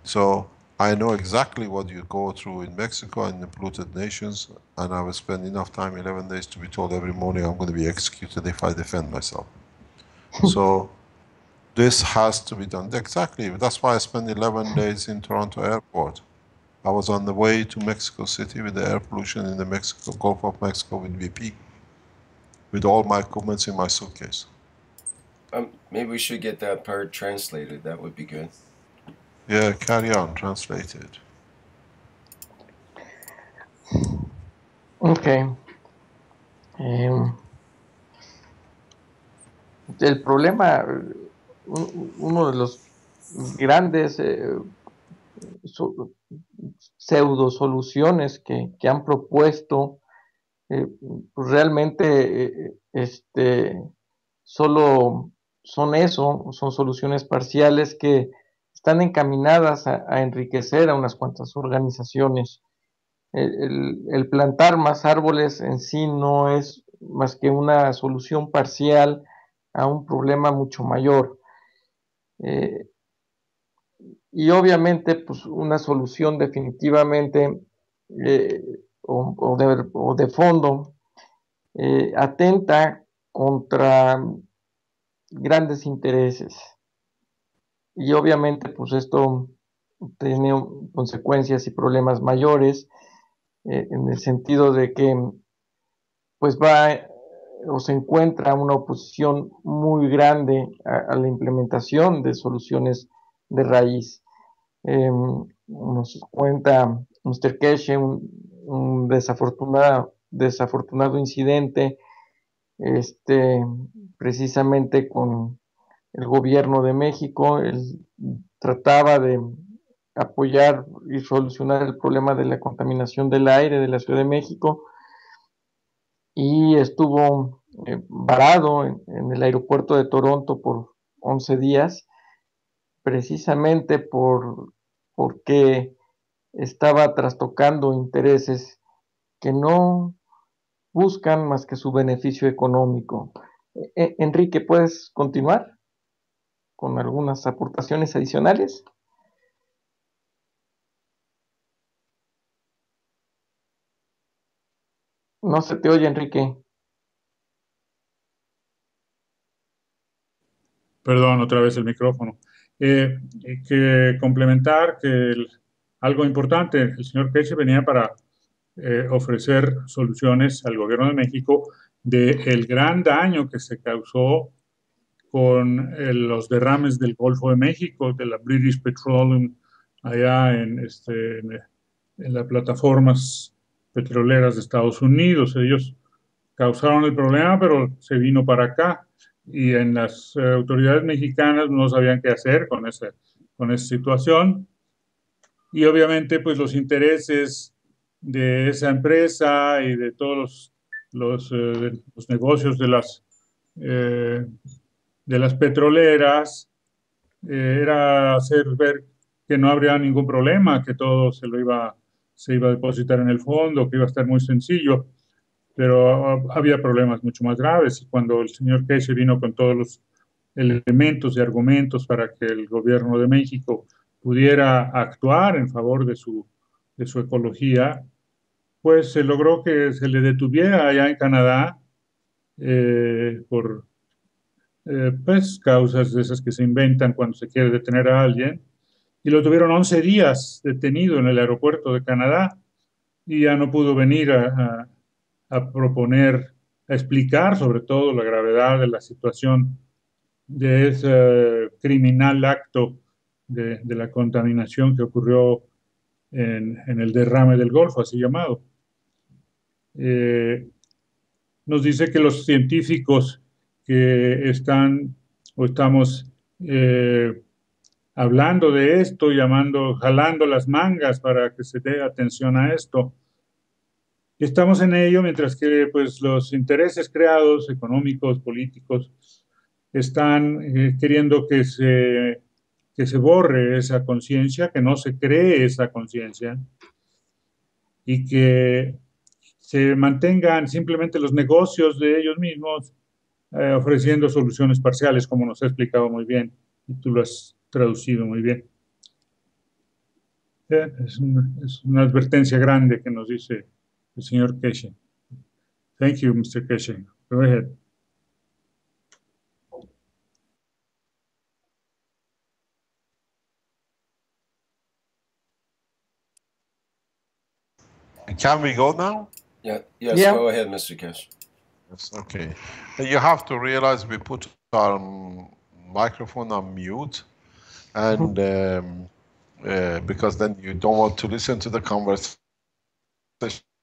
So I know exactly what you go through in Mexico and the polluted nations, and I will spend enough time, 11 days, to be told every morning I'm going to be executed if I defend myself. So this has to be done. Exactly. That's why I spent 11 days in Toronto airport. I was on the way to Mexico City with the air pollution in the Gulf of Mexico with BP, with all my equipments in my suitcase.
Maybe we should get that part translated. That would be good.
Yeah, carry on, translate it.
Okay. El problema, uno de los grandes pseudo soluciones que han propuesto, pues realmente solo son eso, son soluciones parciales que están encaminadas a enriquecer a unas cuantas organizaciones. El plantar más árboles en sí no es más que una solución parcial a un problema mucho mayor. Y obviamente, pues una solución definitivamente o de fondo atenta contra grandes intereses. Y obviamente, pues esto tiene consecuencias y problemas mayores en el sentido de que pues va o se encuentra una oposición muy grande a la implementación de soluciones de raíz. Nos cuenta Mr. Keshe un desafortunado incidente precisamente con el gobierno de México. Él trataba de apoyar y solucionar el problema de la contaminación del aire de la Ciudad de México y estuvo varado en el aeropuerto de Toronto por 11 días, precisamente porque estaba trastocando intereses que no buscan más que su beneficio económico. Enrique, ¿puedes continuar con algunas aportaciones adicionales? No se te oye, Enrique.
Perdón, otra vez el micrófono. Que complementar que algo importante, el señor Keshe venía para ofrecer soluciones al gobierno de México del gran daño que se causó con los derrames del Golfo de México, de la British Petroleum, allá en las plataformas petroleras de Estados Unidos. Ellos causaron el problema, pero se vino para acá y en las autoridades mexicanas no sabían qué hacer con esa situación. Y obviamente, pues los intereses de esa empresa y de todos los negocios eh, de las petroleras era hacer ver que no habría ningún problema, que todo se iba a depositar en el fondo, que iba a estar muy sencillo, pero había problemas mucho más graves. Y cuando el señor Keshe vino con todos los elementos y argumentos para que el gobierno de México pudiera actuar en favor de su ecología, pues se logró que se le detuviera allá en Canadá por pues, causas de esas que se inventan cuando se quiere detener a alguien. Y lo tuvieron 11 días detenido en el aeropuerto de Canadá y ya no pudo venir a proponer, a explicar sobre todo la gravedad de la situación de ese criminal acto de la contaminación que ocurrió en el derrame del Golfo, así llamado. Nos dice que los científicos que están o estamos hablando de esto, jalando las mangas para que se dé atención a esto. Estamos en ello mientras que pues, los intereses creados, económicos, políticos, están queriendo que se borre esa conciencia, que no se cree esa conciencia y que se mantengan simplemente los negocios de ellos mismos ofreciendo soluciones parciales, como nos ha explicado muy bien y tú lo has traducido muy bien. Es una advertencia grande que nos dice el señor Keshe. Thank you, Mr. Keshe. Go ahead.
Can we go now?
Yeah. Yes,
Yeah.
go ahead, Mr. Keshe.
Yes, okay. You have to realize we put our microphone on mute, and because then you don't want to listen to the conversation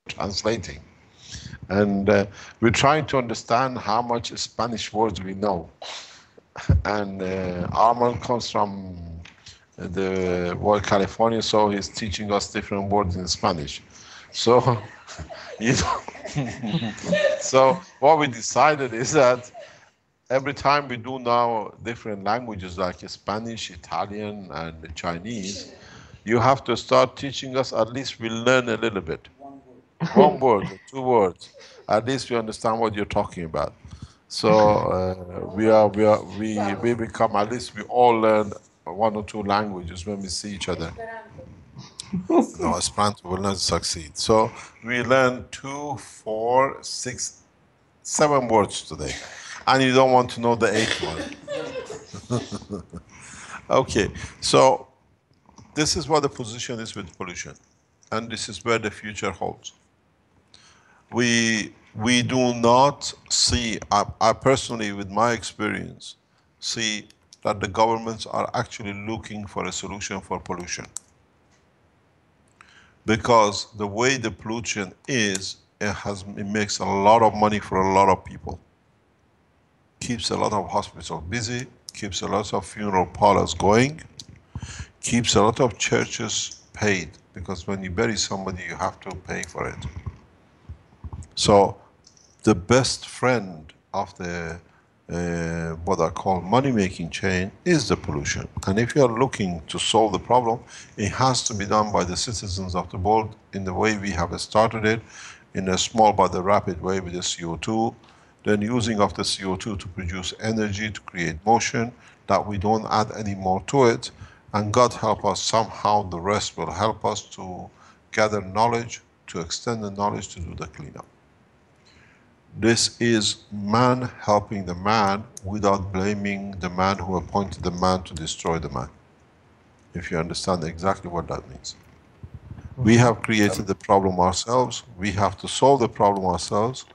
translating. And we're trying to understand how much Spanish words we know. And Armand comes from the word California, so he's teaching us different words in Spanish. So, you know, so what we decided is that every time we do now different languages like Spanish, Italian, and Chinese, you have to start teaching us, at least we learn a little bit. One word or 2 words. At least we understand what you're talking about. So we become, at least we all learn 1 or 2 languages when we see each other. No, Esperanto will not succeed. So we learn 2, 4, 6, 7 words today. And you don't want to know the 8th one. Okay, so this is what the position is with pollution. And this is where the future holds. We do not see, I personally, with my experience, see that the governments are actually looking for a solution for pollution. Because the way the pollution is, it makes a lot of money for a lot of people. Keeps a lot of hospitals busy, keeps a lot of funeral parlors going, keeps a lot of churches paid, because when you bury somebody, you have to pay for it. So the best friend of the what I call money-making chain is the pollution. And if you are looking to solve the problem, it has to be done by the citizens of the world in the way we have started it, in a small but a rapid way with the CO2, then using of the CO2 to produce energy, to create motion, that we don't add any more to it. And God help us, somehow the rest will help us to gather knowledge, to extend the knowledge to do the cleanup. This is man helping the man without blaming the man who appointed the man to destroy the man. If you understand exactly what that means. We have created the problem ourselves, we have to solve the problem ourselves,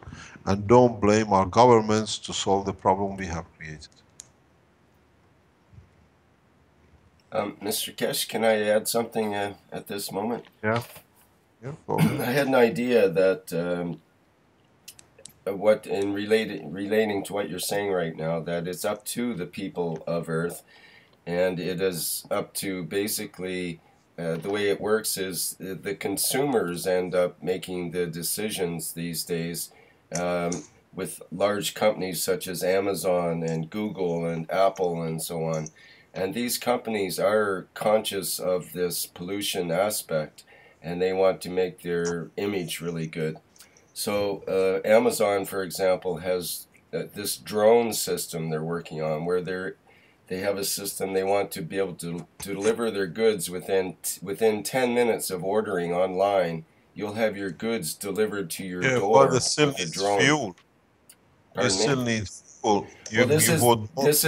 and don't blame our governments to solve the problem we have created.
Mr. Keshe, can I add something at this moment?
Yeah. Yeah,
I had an idea that what in relating to what you're saying right now, that it's up to the people of Earth, and it is up to basically the way it works is the consumers end up making the decisions these days with large companies such as Amazon and Google and Apple and so on. And these companies are conscious of this pollution aspect, and they want to make their image really good. So Amazon, for example, has this drone system they're working on where they have a system they want to be able to deliver their goods within 10 minutes of ordering online. You'll have your goods delivered to your door
but it still
with a
needs
drone.
fuel. You still need fuel.
Well, this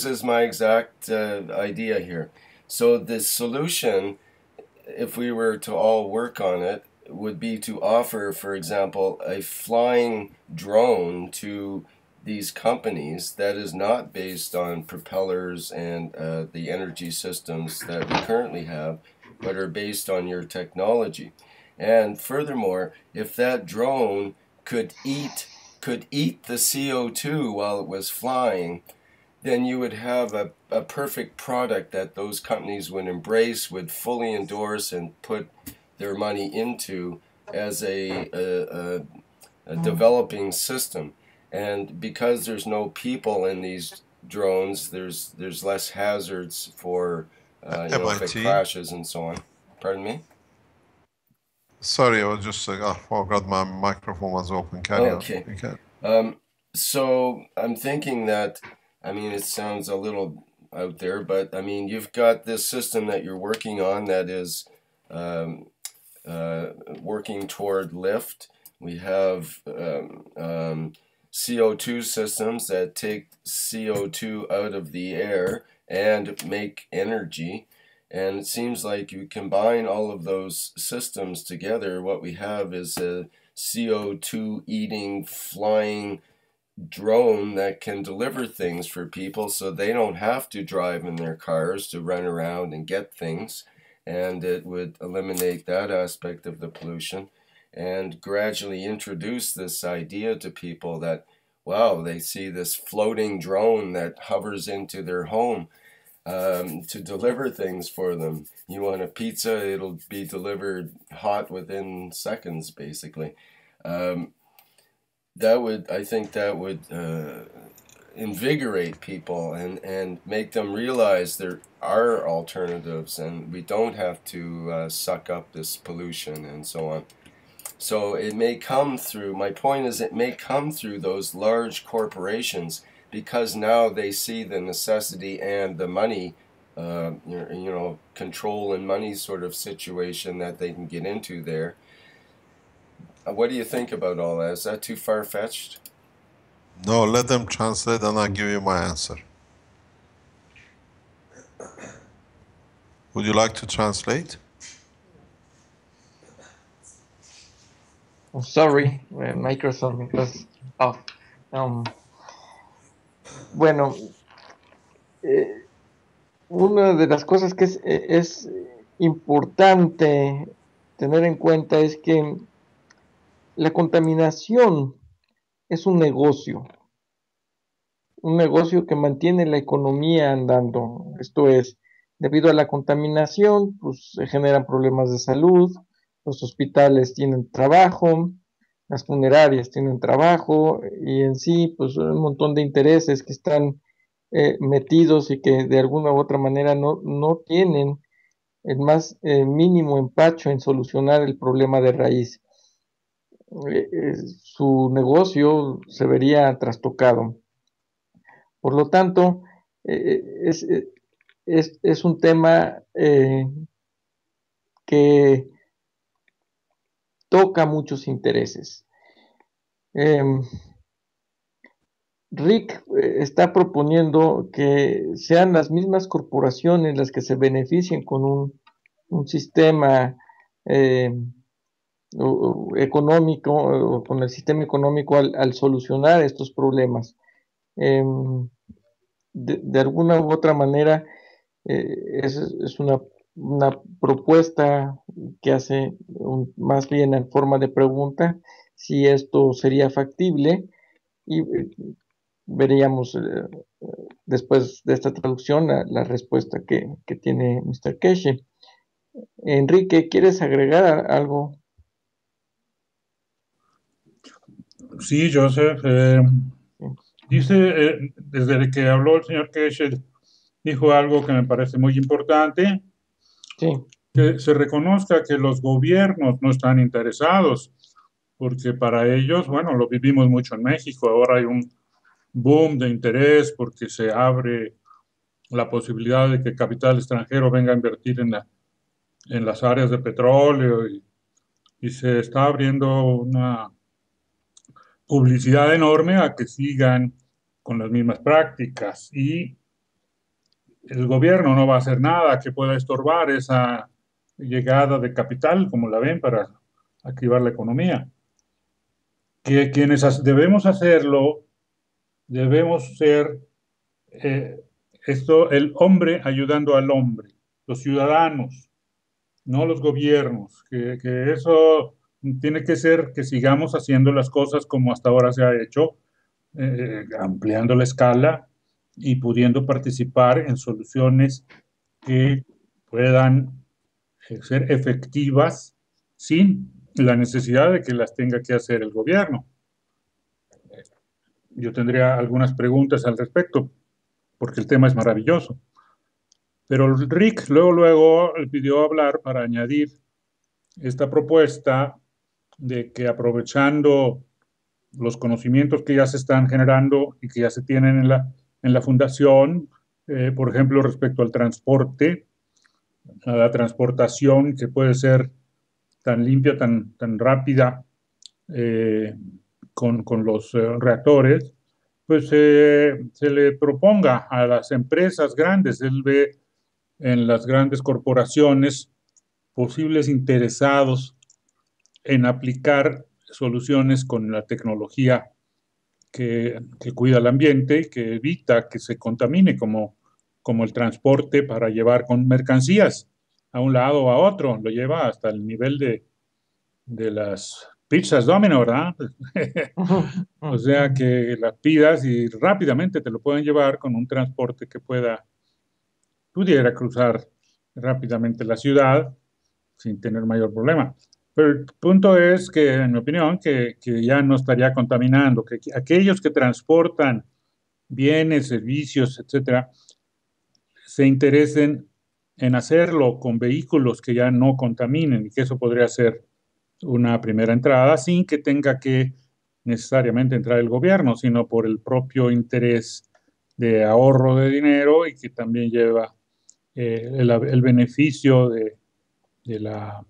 is my exact idea here. So the solution, if we were to all work on it, would be to offer, for example, a flying drone to these companies that is not based on propellers and the energy systems that we currently have, but are based on your technology. And furthermore, if that drone could eat the CO2 while it was flying, then you would have a perfect product that those companies would embrace, would fully endorse, and put their money into as a developing system. And because there's no people in these drones, there's less hazards for if it crashes and so on. Pardon me?
Sorry, I was just I forgot my microphone was open. Carry
on. So I'm thinking that, I mean, it sounds a little out there, but I mean, you've got this system that you're working on that is working toward lift. We have CO2 systems that take CO2 out of the air and make energy. And it seems like you combine all of those systems together, what we have is a CO2 eating, flying drone that can deliver things for people so they don't have to drive in their cars to run around and get things. And it would eliminate that aspect of the pollution and gradually introduce this idea to people that, wow, they see this floating drone that hovers into their home to deliver things for them. You want a pizza, it'll be delivered hot within seconds, basically. I think that would invigorate people and make them realize there are alternatives and we don't have to suck up this pollution and so on. So it may come through, my point is it may come through those large corporations because now they see the necessity and the money, control and money sort of situation that they can get into there. What do you think about all that? Is that too far-fetched?
No, let them translate and I'll give you my answer. Would you like to translate?
Oh, sorry, Microsoft was off. Bueno, una de las cosas que es importante tener en cuenta es que la contaminación es un negocio que mantiene la economía andando. Esto es, debido a la contaminación, pues se generan problemas de salud, los hospitales tienen trabajo, las funerarias tienen trabajo y en sí, pues un montón de intereses que están metidos y que de alguna u otra manera no tienen el más mínimo empacho en solucionar el problema de raíz. Su negocio se vería trastocado. Por lo tanto, es un tema que toca muchos intereses. Rick está proponiendo que sean las mismas corporaciones las que se beneficien con un sistema económico, o con el sistema económico al solucionar estos problemas. De alguna u otra manera, es una propuesta que hace más bien en forma de pregunta si esto sería factible, y veríamos después de esta traducción la respuesta que tiene Mr. Keshe. Enrique, ¿quieres agregar algo?
Sí, Joseph. Dice, desde que habló el señor Keshe, dijo algo que me parece muy importante,
Sí.
que se reconozca que los gobiernos no están interesados, porque para ellos, bueno, lo vivimos mucho en México, ahora hay un boom de interés porque se abre la posibilidad de que capital extranjero venga a invertir en las áreas de petróleo, y se está abriendo una publicidad enorme a que sigan con las mismas prácticas, y el gobierno no va a hacer nada que pueda estorbar esa llegada de capital, como la ven, para activar la economía. Que quienes debemos hacerlo, debemos ser el hombre ayudando al hombre, los ciudadanos, no los gobiernos, que eso tiene que ser que sigamos haciendo las cosas como hasta ahora se ha hecho, ampliando la escala y pudiendo participar en soluciones que puedan ser efectivas sin la necesidad de que las tenga que hacer el gobierno. Yo tendría algunas preguntas al respecto, porque el tema es maravilloso. Pero Rick luego le pidió hablar para añadir esta propuesta de que, aprovechando los conocimientos que ya se están generando y que ya se tienen en la fundación, por ejemplo, respecto al transporte, a la transportación, que puede ser tan limpia, tan rápida, con los reactores, pues se le proponga a las empresas grandes. Él ve en las grandes corporaciones posibles interesados en aplicar soluciones con la tecnología que cuida el ambiente y que evita que se contamine, como el transporte para llevar con mercancías a un lado o a otro. Lo lleva hasta el nivel de las pizzas Domino, ¿verdad? O sea, que las pidas y rápidamente te lo pueden llevar con un transporte que pudiera cruzar rápidamente la ciudad sin tener mayor problema. Pero el punto es que, en mi opinión, que ya no estaría contaminando, que aquellos que transportan bienes, servicios, etcétera, se interesen en hacerlo con vehículos que ya no contaminen, y que eso podría ser una primera entrada sin que tenga que necesariamente entrar el gobierno, sino por el propio interés de ahorro de dinero, y que también lleva el beneficio de la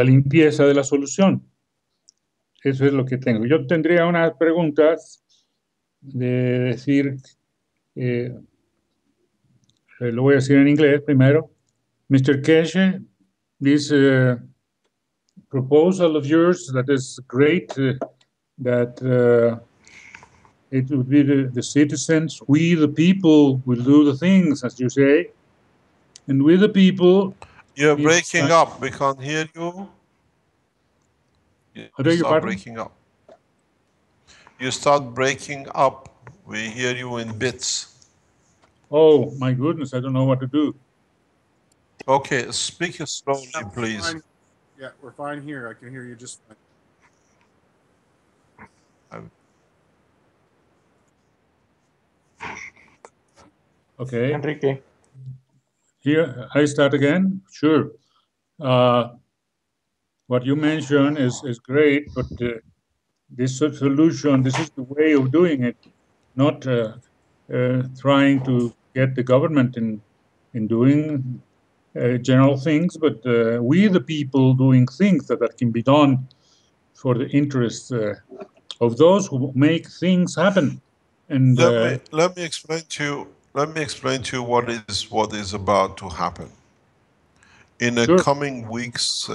limpieza de la solución. Eso es lo que tengo. Yo tendría unas preguntas de decir, lo voy a decir en inglés primero. Mr. Keshe, this proposal of yours, that is great, that it would be the citizens, we the people will do the things, as you say, and we the people...
You're breaking up. We can't hear you. You start breaking up. You start breaking up. We hear you in bits.
Oh, my goodness, I don't know what to do.
Okay, speak slowly, please.
Fine. Yeah, we're fine here. I can hear you just fine.
Okay.
Enrique.
Here, I start again? Sure. What you mentioned is great, but this solution, this is the way of doing it, not trying to get the government in doing general things, but we the people doing things that can be done for the interest of those who make things happen. And
let me explain to you what is about to happen in the
sure.
coming weeks.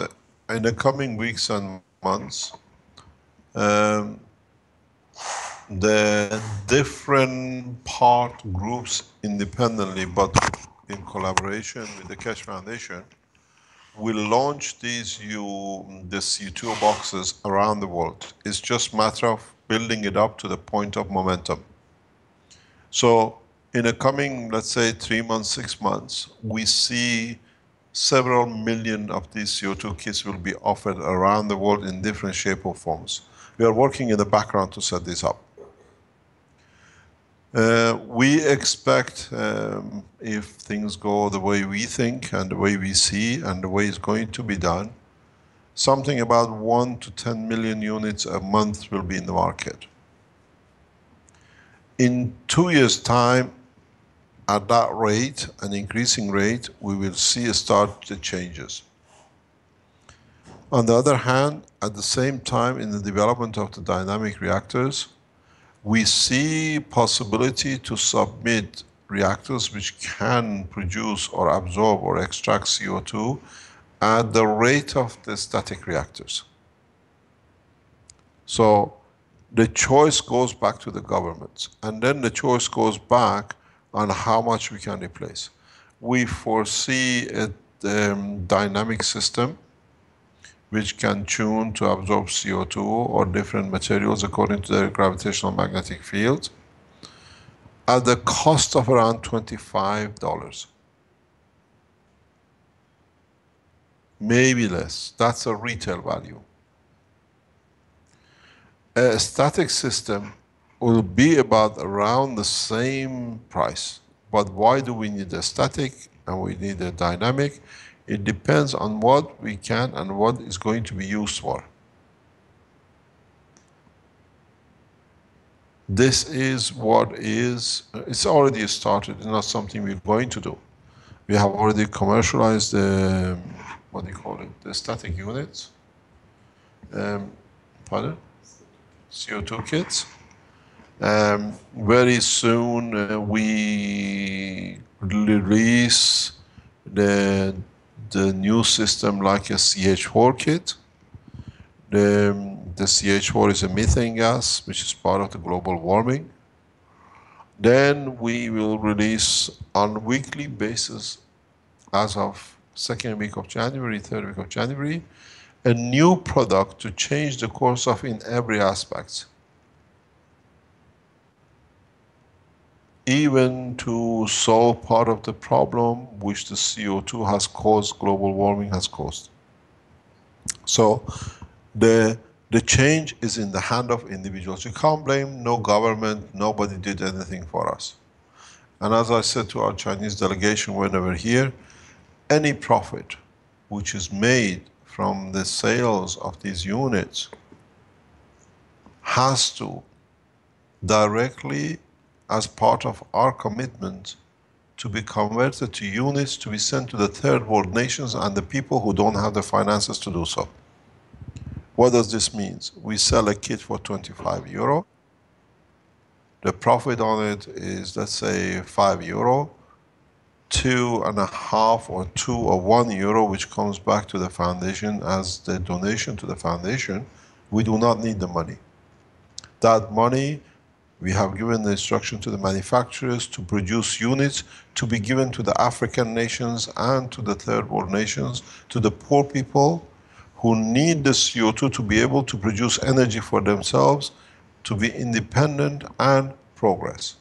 In the coming weeks and months, the different part groups independently, but in collaboration with the Keshe Foundation, will launch the CO2 boxes around the world. It's just a matter of building it up to the point of momentum. So in the coming, let's say 3 months, 6 months, we see several million of these CO2 kits will be offered around the world in different shape or forms. We are working in the background to set this up. We expect, if things go the way we think and the way we see and the way it's going to be done, something about 1 to 10 million units a month will be in the market. In 2 years' time, at that rate, an increasing rate, we will see start the changes. On the other hand, at the same time, in the development of the dynamic reactors, we see possibility to submit reactors which can produce or absorb or extract CO2 at the rate of the static reactors. So the choice goes back to the governments, and then the choice goes back on how much we can replace. We foresee a dynamic system which can tune to absorb CO2 or different materials according to their gravitational magnetic field at the cost of around $25. Maybe less. That's a retail value. A static system will be about around the same price. But why do we need a static and we need a dynamic? It depends on what we can and what is going to be used for. This is what is, it's already started, it's not something we're going to do. We have already commercialized the, what do you call it, the static units. Pardon? CO2 kits. Very soon we release the new system like a CH4 kit. The CH4 is a methane gas, which is part of the global warming. Then we will release on weekly basis, as of 2nd week of January, 3rd week of January, a new product to change the course of in every aspect. Even to solve part of the problem which the CO2 has caused, global warming has caused. So the change is in the hand of individuals. You can't blame no government, nobody did anything for us. And as I said to our Chinese delegation when they were here, any profit which is made from the sales of these units has to directly, as part of our commitment, to be converted to units to be sent to the third world nations and the people who don't have the finances to do so. What does this mean? We sell a kit for 25 euro. The profit on it is, let's say, 5 euro, 2.5 or 2 or 1 euro, which comes back to the foundation as the donation to the foundation. We do not need the money. That money, we have given the instruction to the manufacturers to produce units to be given to the African nations and to the third world nations, to the poor people who need the CO2 to be able to produce energy for themselves, to be independent and progress.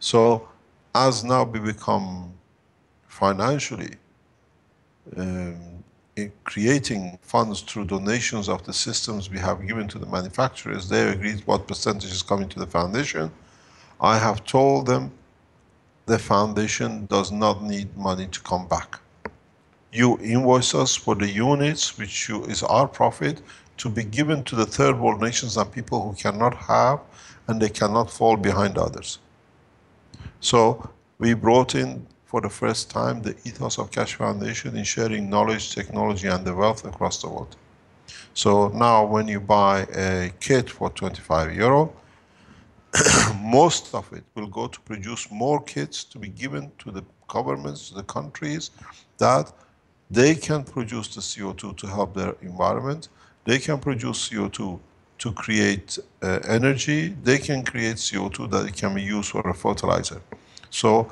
So as now we become financially in creating funds through donations of the systems we have given to the manufacturers, they agreed what percentage is coming to the foundation. I have told them the foundation does not need money to come back. You invoice us for the units, which is our profit, to be given to the third world nations and people who cannot have and they cannot fall behind others. So we brought in for the first time the ethos of Keshe Foundation in sharing knowledge, technology and the wealth across the world. So now when you buy a kit for 25 euro, most of it will go to produce more kits to be given to the governments, to the countries, that they can produce the CO2 to help their environment. They can produce CO2 to create energy. They can create CO2 that it can be used for a fertilizer. So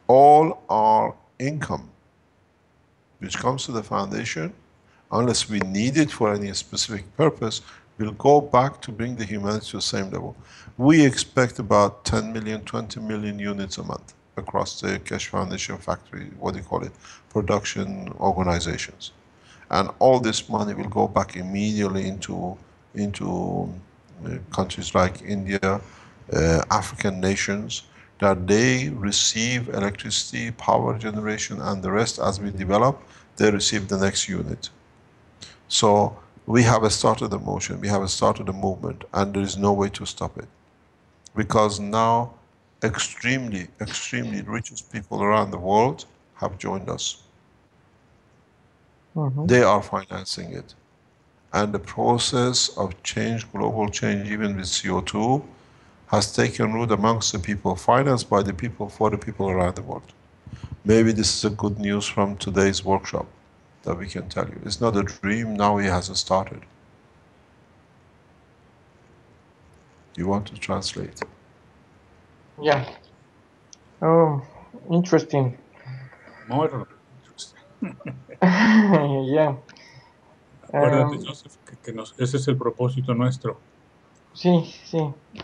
all our income which comes to the foundation, unless we need it for any specific purpose, will go back to bring the humanity to the same level. We expect about 10 million, 20 million units a month across the Keshe Foundation factory, what do you call it, production organizations. And all this money will go back immediately into countries like India, African nations, that they receive electricity, power generation, and the rest as we develop, they receive the next unit. So we have started the motion, we have started the movement, and there is no way to stop it. Because now extremely richest people around the world have joined us. They are financing it. And the process of change, global change, even with CO2, has taken root amongst the people, financed by the people, for the people around the world. Maybe this is a good news from today's workshop that we can tell you. It's not a dream, now it has started. You want to translate?
Yeah. Oh, interesting.
More interesting.
Yeah.
Acuérdate, Joseph, ese es el propósito nuestro.
Sí,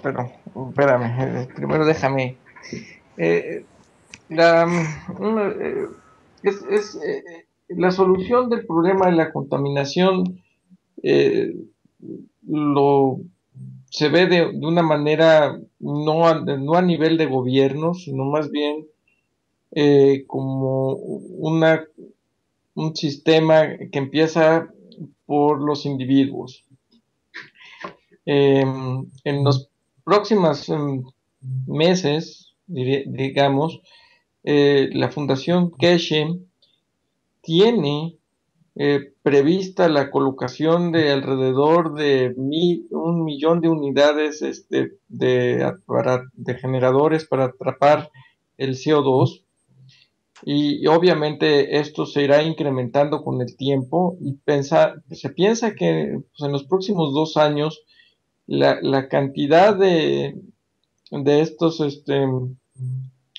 pero espérame, primero déjame. La, la solución del problema de la contaminación lo se ve de una manera no a nivel de gobierno, sino más bien como un sistema que empieza por los individuos. En los próximos meses, digamos, la Fundación Keshe tiene prevista la colocación de alrededor de 1 millón de unidades de generadores para atrapar el CO2, y obviamente esto se irá incrementando con el tiempo, y se piensa que pues, en los próximos 2 años la cantidad de estos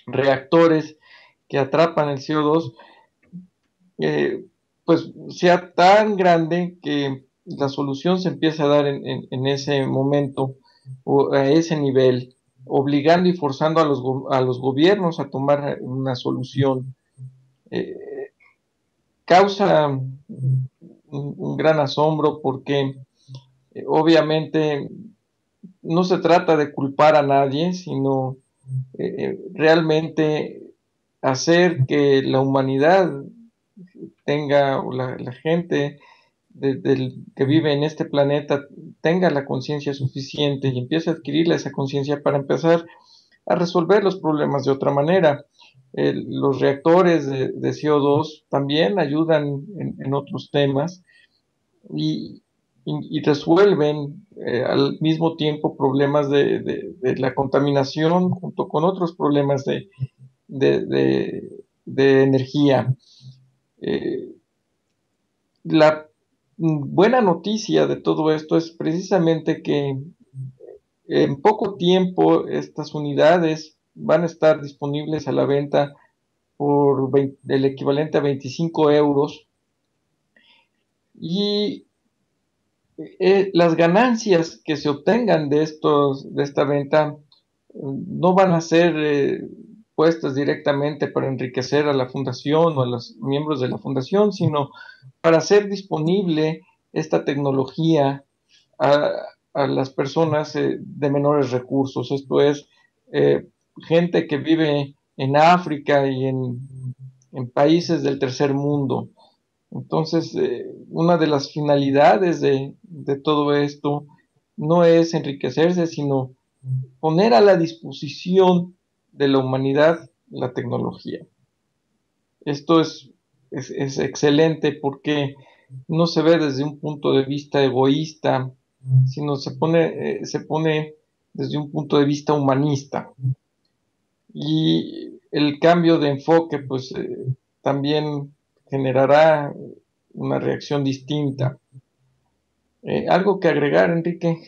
reactores que atrapan el CO2 pues sea tan grande que la solución se empieza a dar en ese momento o a ese nivel, obligando y forzando a los gobiernos a tomar una solución. Causa un gran asombro porque obviamente no se trata de culpar a nadie, sino realmente hacer que la humanidad tenga, o la gente que vive en este planeta tenga la conciencia suficiente y empiece a adquirir esa conciencia para empezar a resolver los problemas de otra manera. Los reactores de CO2 también ayudan en otros temas y resuelven al mismo tiempo problemas de la contaminación junto con otros problemas de energía. La buena noticia de todo esto es precisamente que en poco tiempo estas unidades van a estar disponibles a la venta por el equivalente a 25 euros, y las ganancias que se obtengan de esta venta no van a ser puestas directamente para enriquecer a la fundación o a los miembros de la fundación, sino para hacer disponible esta tecnología a las personas de menores recursos. Esto es, gente que vive en África y en países del tercer mundo. Entonces, una de las finalidades de todo esto no es enriquecerse, sino poner a la disposición de la humanidad la tecnología. Esto es excelente porque no se ve desde un punto de vista egoísta, sino se pone desde un punto de vista humanista. Y el cambio de enfoque, pues también generará una reacción distinta. ¿Algo que agregar, Enrique?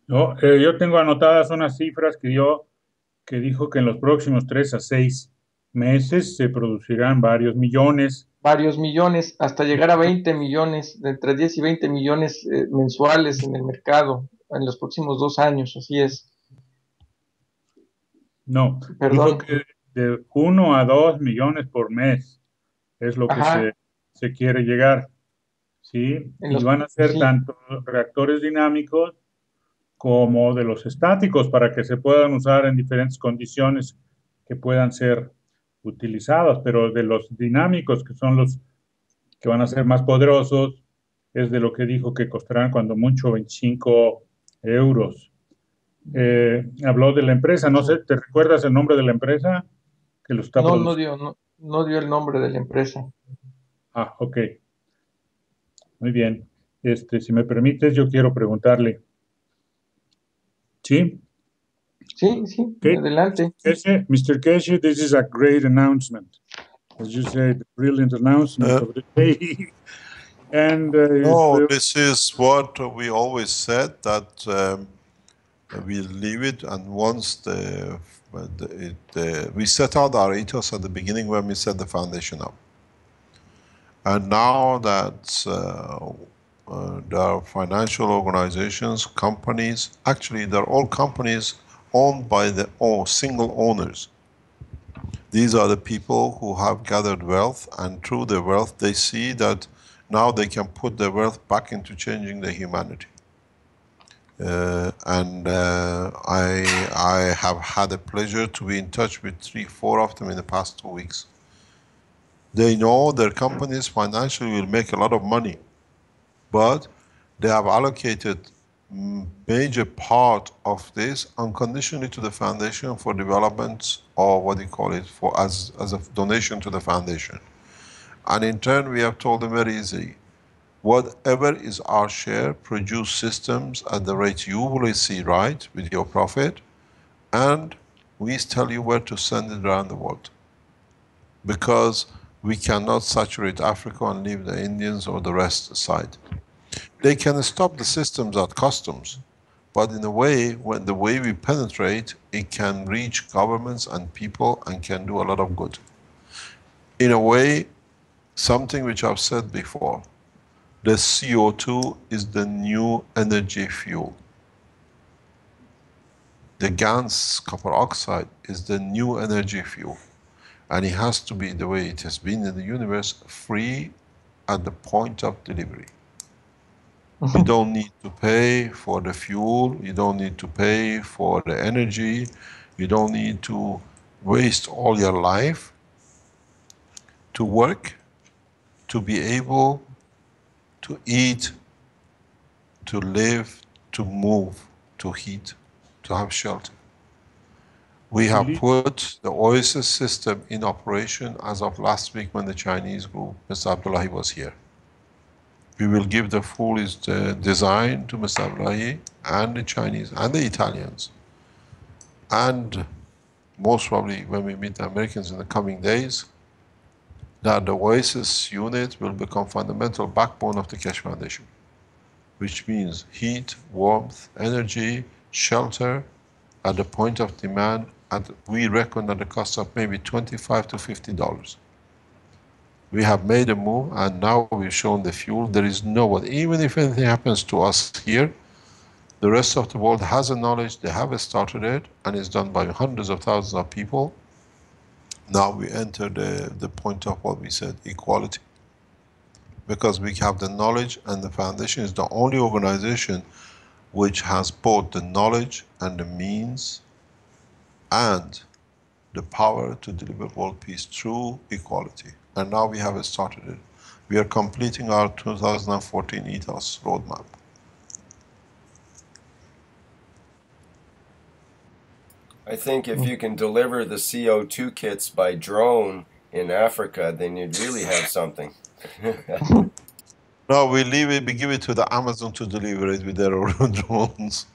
No, yo tengo anotadas unas cifras que dijo que en los próximos 3 a 6 meses se producirán varios millones.
Varios millones, hasta llegar a 20 millones, de entre 10 y 20 millones mensuales en el mercado en los próximos 2 años, así es.
No, dijo
Perdón.
que de 1 a 2 millones por mes es lo que
Ajá,
se quiere llegar, ¿sí?
en
Y
los,
van a ser
sí,
tanto reactores dinámicos como de los estáticos para que se puedan usar en diferentes condiciones que puedan ser utilizados, pero de los dinámicos, que son los que van a ser más poderosos, es de lo que dijo que costarán cuando mucho 25 euros. Habló de la empresa, no sé, ¿te recuerdas el nombre de la empresa que lo está produciendo?
no dio el nombre de la empresa.
Ah, ok, muy bien. Si me permites, yo quiero preguntarle, ¿sí?
Sí, sí,
Okay.
adelante.
Keshe, Mr. Keshe, this is a great announcement. As you said, brilliant announcement of the day. And
No, this is what we always said, that we leave it, and once we set out our ethos at the beginning when we set the foundation up. And now that there are financial organizations, companies, actually they're all companies owned by the single owners. These are the people who have gathered wealth, and through the wealth they see that now they can put their wealth back into changing the humanity. I have had the pleasure to be in touch with 3-4 of them in the past 2 weeks. They know their companies financially will make a lot of money, but they have allocated major part of this unconditionally to the foundation for development, or what do you call it, for as a donation to the foundation. And in turn we have told them very easy, whatever is our share, produce systems at the rate you will see right with your profit, and we tell you where to send it around the world. Because we cannot saturate Africa and leave the Indians or the rest aside. They can stop the systems at customs, but in a way, when the way we penetrate, it can reach governments and people and can do a lot of good. In a way, something which I've said before, the CO2 is the new energy fuel. The GaNs, copper oxide, is the new energy fuel. And it has to be the way it has been in the universe, free at the point of delivery. You don't need to pay for the fuel, you don't need to pay for the energy, you don't need to waste all your life to work, to be able to eat, to live, to move, to heat, to have shelter. We have put the Oasis system in operation as of last week when the Chinese group, Mr. Abdullahi, was here. We will give the full design to Mr. Abdullahi and the Chinese and the Italians. And most probably when we meet the Americans in the coming days, that the Oasis unit will become fundamental backbone of the Keshe Foundation, which means heat, warmth, energy, shelter at the point of demand, and we reckon at the cost of maybe $25 to $50. We have made a move, and now we've shown the fuel. There is no one, even if anything happens to us here, the rest of the world has the knowledge, they have started it, and it's done by hundreds of thousands of people. Now we enter the point of what we said, equality. Because we have the knowledge, and the foundation is the only organization which has both the knowledge and the means and the power to deliver world peace through equality. And now we have started it. We are completing our 2014 ethos roadmap.
I think if you can deliver the CO2 kits by drone in Africa, then you'd really have something.
No, we give it to the Amazon to deliver it with their own drones.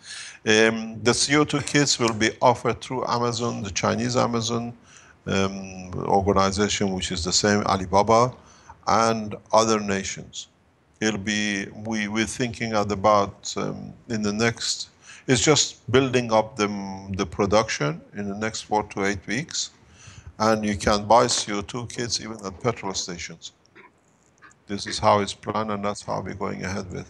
The CO2 kits will be offered through Amazon, the Chinese Amazon organization, which is the same Alibaba, and other nations. It'll be, we're thinking at about in the next, it's just building up the production in the next 4 to 8 weeks. And you can buy CO2 kits even at petrol stations. This is how it's planned, and that's how we're going ahead with.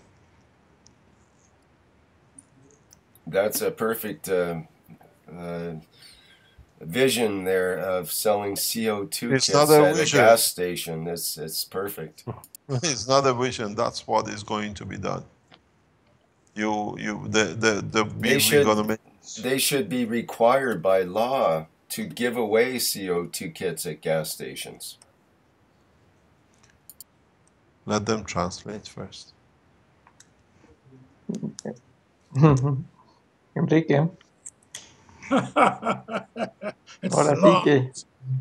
That's a perfect vision there of selling CO2
It's
kits
not a
at
vision.
a gas station. It's perfect.
It's not a vision. That's what is going to be done. We're gonna make.
They should be required by law to give away CO2 kits at gas stations.
Let them translate first.
Enrique,
It's
ahora sí
long.
que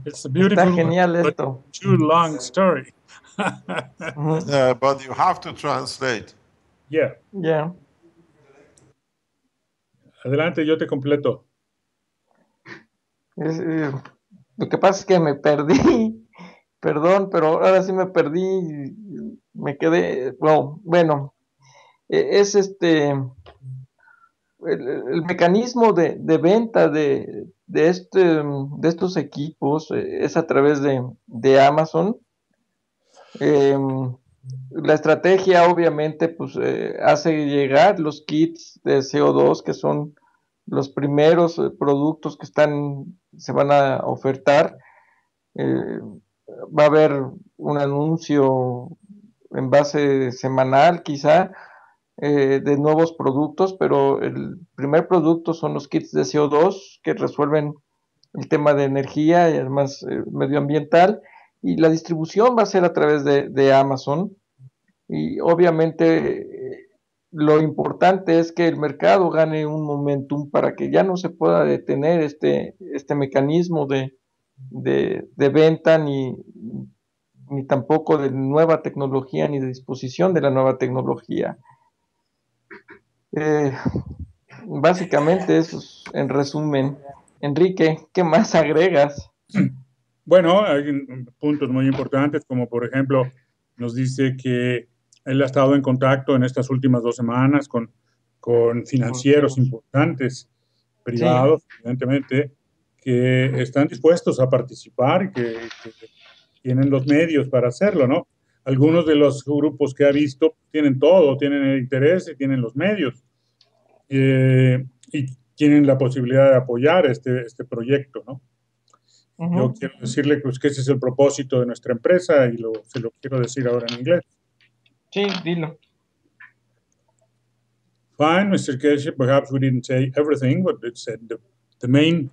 It's a beautiful,
está genial
but
esto.
too long story.
Ujú.
But you have to translate.
Yeah.
Ya.
Adelante, yo te completo.
Lo que pasa es que me perdí, perdón, pero ahora sí me perdí, me quedé, bueno, es el mecanismo de venta de estos equipos es a través de Amazon. La estrategia obviamente pues hace llegar los kits de CO2 que son los primeros productos que se van a ofertar. Va a haber un anuncio en base semanal quizá de nuevos productos, pero el primer producto son los kits de CO2 que resuelven el tema de energía y además medioambiental, y la distribución va a ser a través de Amazon, y obviamente lo importante es que el mercado gane un momentum para que ya no se pueda detener este mecanismo de venta ni tampoco de nueva tecnología ni de disposición de la nueva tecnología. Básicamente eso es en resumen. Enrique, ¿qué más agregas?
Bueno, hay puntos muy importantes, como por ejemplo, nos dice que él ha estado en contacto en estas últimas 2 semanas con financieros importantes, privados, evidentemente, que están dispuestos a participar y que tienen los medios para hacerlo, ¿no? Algunos de los grupos que ha visto tienen todo, tienen el interés y tienen los medios, y tienen la posibilidad de apoyar este proyecto, ¿no? Yo quiero decirle pues, que ese es el propósito de nuestra empresa y se lo quiero decir ahora en inglés.
Sí, dilo.
Fine, Mr. Keshe, perhaps we didn't say everything, but it said the main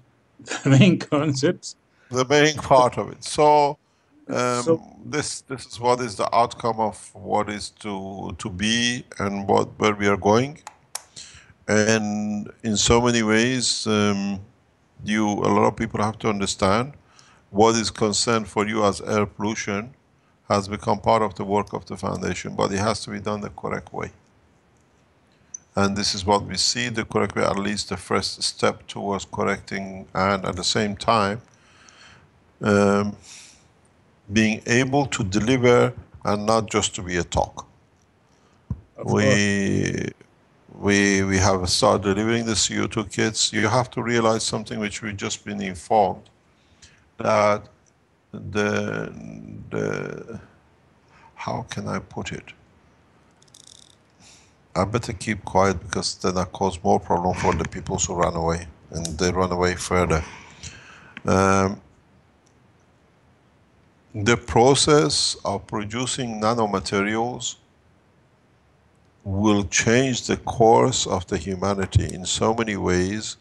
concepts.
The main part of it. So,
So
this is what is the outcome of what is to be and where we are going. And in so many ways, a lot of people have to understand what is concerned for you as air pollution has become part of the work of the foundation, but it has to be done the correct way. And this is what we see, the correct way, at least the first step towards correcting, and at the same time, being able to deliver and not just to be a talk. We have started delivering the CO2 kits. You have to realize something which we've just been informed, that how can I put it? I better keep quiet because then I cause more problem for the people who run away, and they run away further. The process of producing nanomaterials will change the course of the humanity in so many ways,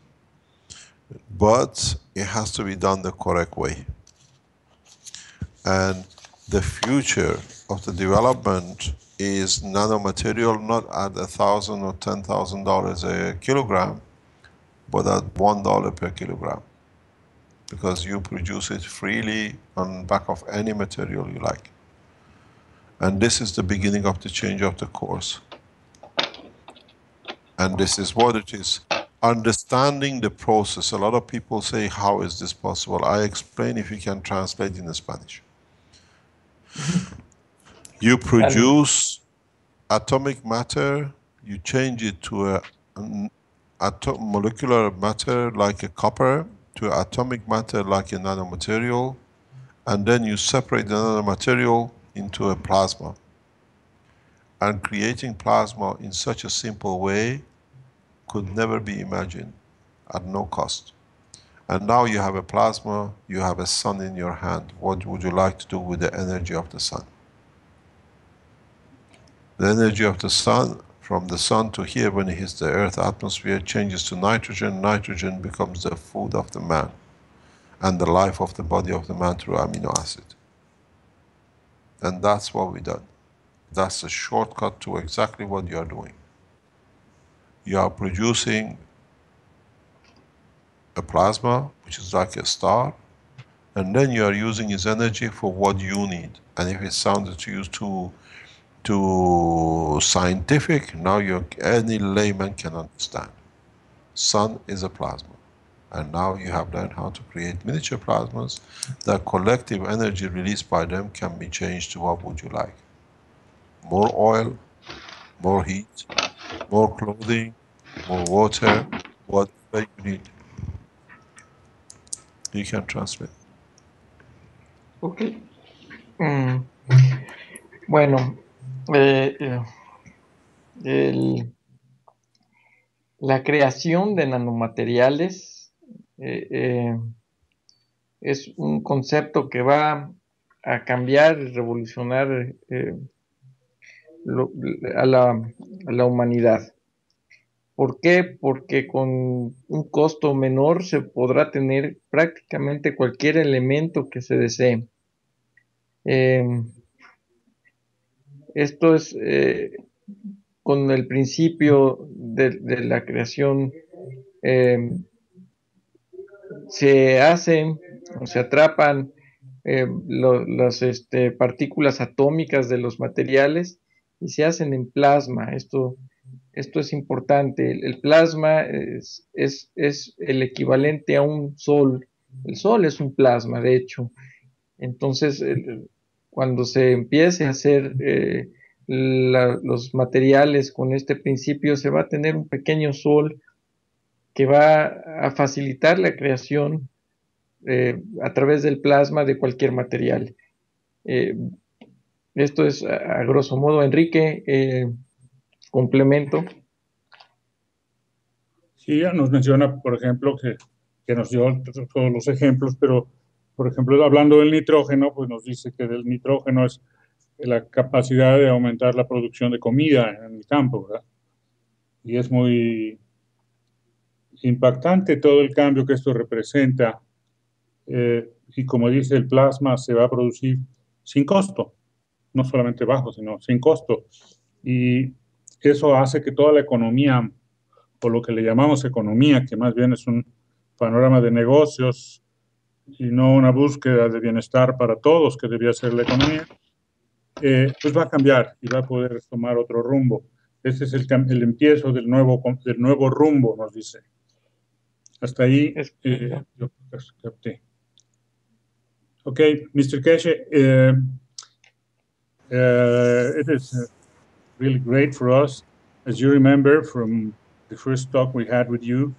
but it has to be done the correct way. And the future of the development is nanomaterial, not at $1,000 or $10,000 a kilogram, but at $1 per kilogram. because you produce it freely on back of any material you like. And this is the beginning of the change of the course. And this is what it is. Understanding the process. A lot of people say, how is this possible? I explain if you can translate in Spanish. You produce atomic matter, you change it to an molecular matter like a copper, to atomic matter like a nanomaterial, and then you separate the nanomaterial into a plasma. And creating plasma in such a simple way could never be imagined at no cost. And now you have a plasma, you have a sun in your hand. What would you like to do with the energy of the sun? The energy of the sun, from the sun to here, when it hits the earth atmosphere, changes to nitrogen. Nitrogen becomes the food of the man and the life of the body of the man through amino acid. And that's what we've done. That's a shortcut to exactly what you are doing. You are producing a plasma, which is like a star, and then you are using its energy for what you need. And if it sounded to you too scientific, now any layman can understand. Sun is a plasma. And now you have learned how to create miniature plasmas. The collective energy released by them can be changed to what would you like. More oil, more heat, more clothing, more water, whatever you need. You can translate.
Ok. Bueno, la creación de nanomateriales es un concepto que va a cambiar y revolucionar a la humanidad. ¿Por qué? Porque con un costo menor se podrá tener prácticamente cualquier elemento que se desee. Esto es con el principio de la creación. Se hacen o se atrapan las partículas atómicas de los materiales y se hacen en plasma. Esto es importante. El plasma es el equivalente a un sol. El sol es un plasma, de hecho. Entonces, cuando se empiece a hacer los materiales con este principio, se va a tener un pequeño sol que va a facilitar la creación a través del plasma de cualquier material. Esto es a grosso modo. Enrique, complemento.
Sí, nos menciona, por ejemplo, que nos dio todos los ejemplos, pero, por ejemplo, hablando del nitrógeno, pues nos dice que del nitrógeno es la capacidad de aumentar la producción de comida en el campo, ¿verdad? Y es muy impactante todo el cambio que esto representa. Y como dice, el plasma se va a producir sin costo, no solamente bajo, sino sin costo. Y eso hace que toda la economía, o lo que le llamamos economía, que más bien es un panorama de negocios y no una búsqueda de bienestar para todos, que debía ser la economía, pues va a cambiar y va a poder tomar otro rumbo. Este es el empiezo del nuevo rumbo, nos dice. Hasta ahí yo capté. Okay, Mr. Keshe, it is really great for us. As you remember from the first talk we had with you,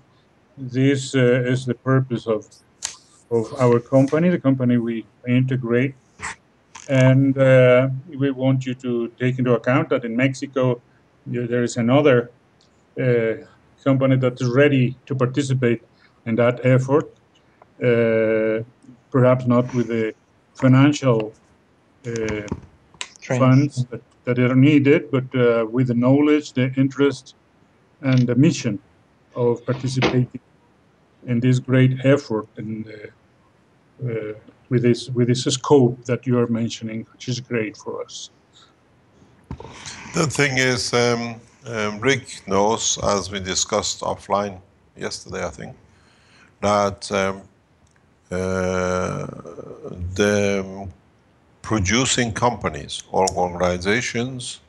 this is the purpose of our company, the company we integrate. And we want you to take into account that in Mexico, there is another company that is ready to participate in that effort. Perhaps not with the financial funds that are needed, but with the knowledge, the interest, and the mission of participating in this great effort and with this scope that you are mentioning, which is great for us.
The thing is, Rick knows, as we discussed offline yesterday, I think, that the producing companies or organizations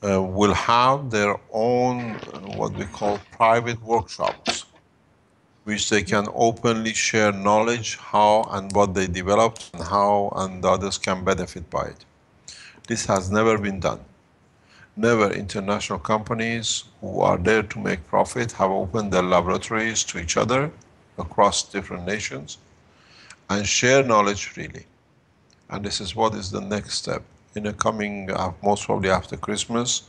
will have their own what we call private workshops, which they can openly share knowledge, how and what they developed, and how and others can benefit by it. This has never been done. Never international companies who are there to make profit have opened their laboratories to each other across different nations and share knowledge freely. And this is what is the next step. In the coming, most probably after Christmas,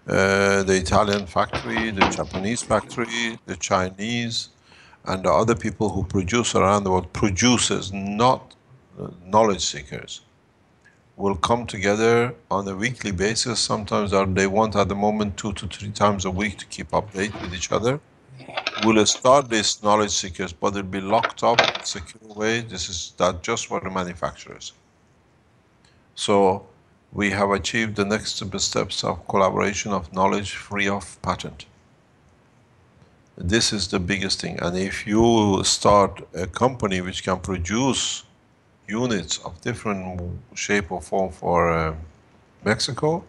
the Italian factory, the Japanese factory, the Chinese, and the other people who produce around the world, producers, not knowledge seekers, will come together on a weekly basis. Sometimes they want at the moment 2 to 3 times a week to keep update with each other. We'll start these knowledge seekers, but they'll be locked up in a secure way. This is that just for the manufacturers. So we have achieved the next steps of collaboration of knowledge free of patent. This is the biggest thing. And if you start a company which can produce units of different shape or form for Mexico,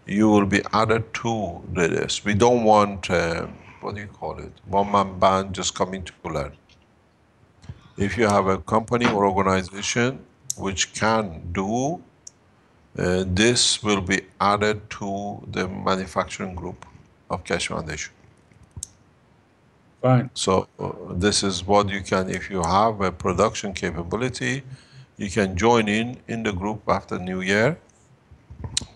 you will be added to this. We don't want, what do you call it, one-man band just coming to learn. If you have a company or organization which can do, this will be added to the manufacturing group of Keshe Foundation.
Fine.
So this is what you can, if you have a production capability, you can join in the group after New Year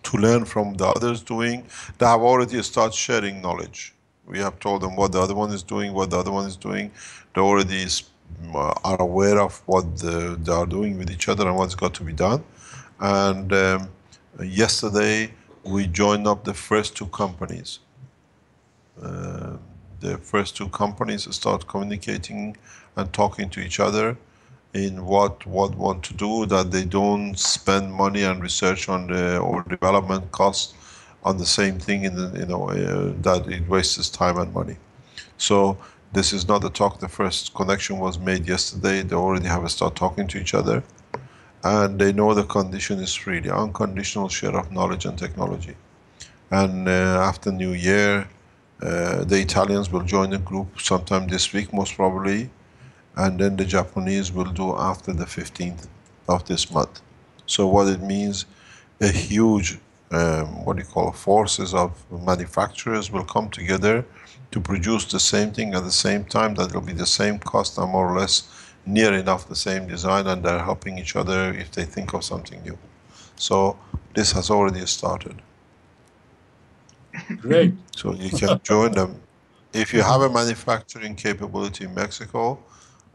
to learn from the others doing. They have already started sharing knowledge. We have told them what the other one is doing, what the other one is doing. They already are aware of what they are doing with each other and what's got to be done. And yesterday, we joined up the first 2 companies. The first 2 companies start communicating and talking to each other in what want to do, that they don't spend money and research on the or development costs on the same thing, that it wastes time and money. So this is not a talk. The first connection was made yesterday. They already have started talking to each other, and they know the condition is freely unconditional share of knowledge and technology. And after New Year, the Italians will join the group sometime this week, most probably, and then the Japanese will do after the 15th of this month. So what it means, a huge, forces of manufacturers will come together to produce the same thing at the same time. That will be the same cost and more or less near enough the same design, and they're helping each other if they think of something new. So this has already started.
Great.
So you can join them. If you have a manufacturing capability in Mexico,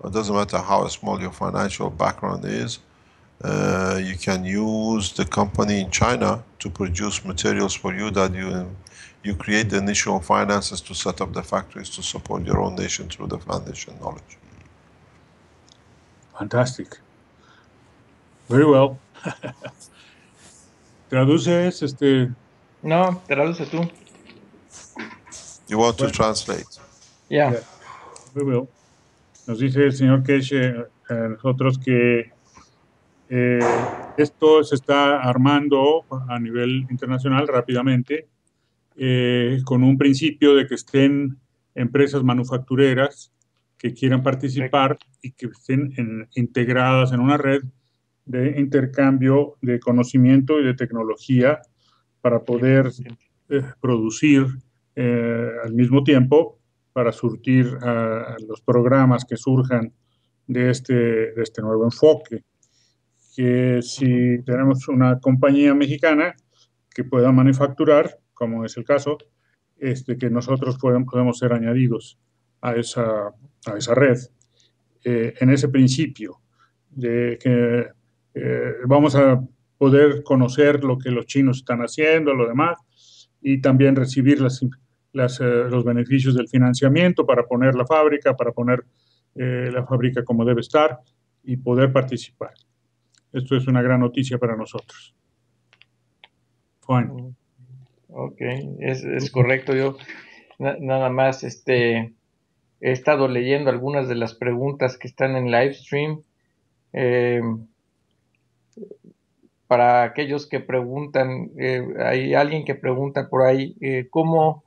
it doesn't matter how small your financial background is, you can use the company in China to produce materials for you that you create the initial finances to set up the factories to support your own nation through the foundation knowledge.
Fantastic. Very well. ¿Traduces
No, traduce tú.
You want to
Bueno.
translate?
Yeah.
Yeah, we will. Nos dice el señor Keshe a nosotros que esto se está armando a nivel internacional rápidamente, con un principio de que estén empresas manufactureras que quieran participar y que estén integradas en una red de intercambio de conocimiento y de tecnología para poder producir al mismo tiempo para surtir a los programas que surjan de este nuevo enfoque. Que si tenemos una compañía mexicana que pueda manufacturar, como es el caso, que nosotros podemos ser añadidos a esa red, en ese principio de que vamos a poder conocer lo que los chinos están haciendo, lo demás, y también recibir los beneficios del financiamiento para poner la fábrica como debe estar y poder participar. Esto es una gran noticia para nosotros. Fine.
Ok, es correcto. Yo nada más he estado leyendo algunas de las preguntas que están en Livestream. Para aquellos que preguntan, hay alguien que pregunta por ahí, ¿cómo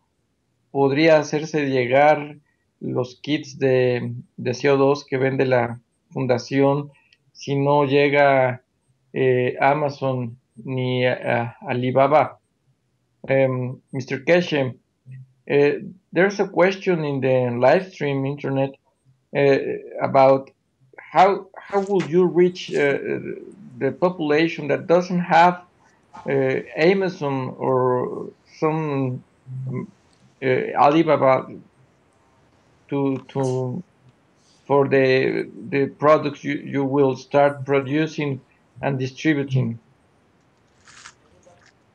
podría hacerse llegar los kits de CO2 que vende la fundación si no llega Amazon ni Alibaba? Mr. Keshe, there's a question in the live stream internet about how will you reach the population that doesn't have Amazon or some Alibaba to for the products you will start producing and distributing?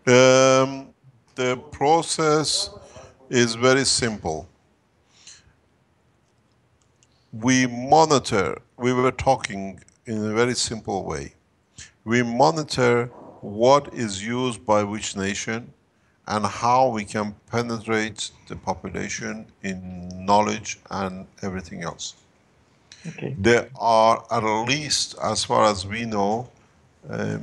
The process is very simple. We monitor, we were talking in a very simple way. We monitor what is used by which nation and how we can penetrate the population in knowledge and everything else.
Okay.
There are, at least as far as we know,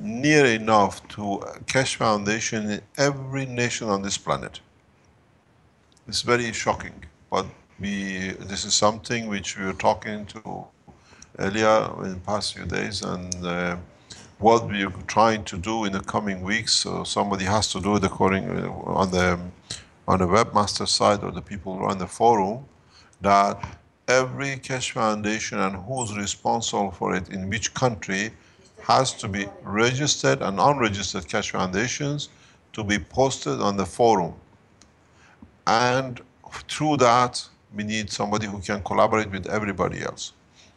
near enough to Keshe Foundation in every nation on this planet. It's very shocking, but this is something which we were talking to Elia in the past few days, and what we are trying to do in the coming weeks. So somebody has to do it according on the webmaster side, or the people who run the forum, that every Keshe Foundation and who's responsible for it in which country has to be registered, and unregistered Keshe Foundations to be posted on the forum. And through that, we need somebody who can collaborate with everybody else.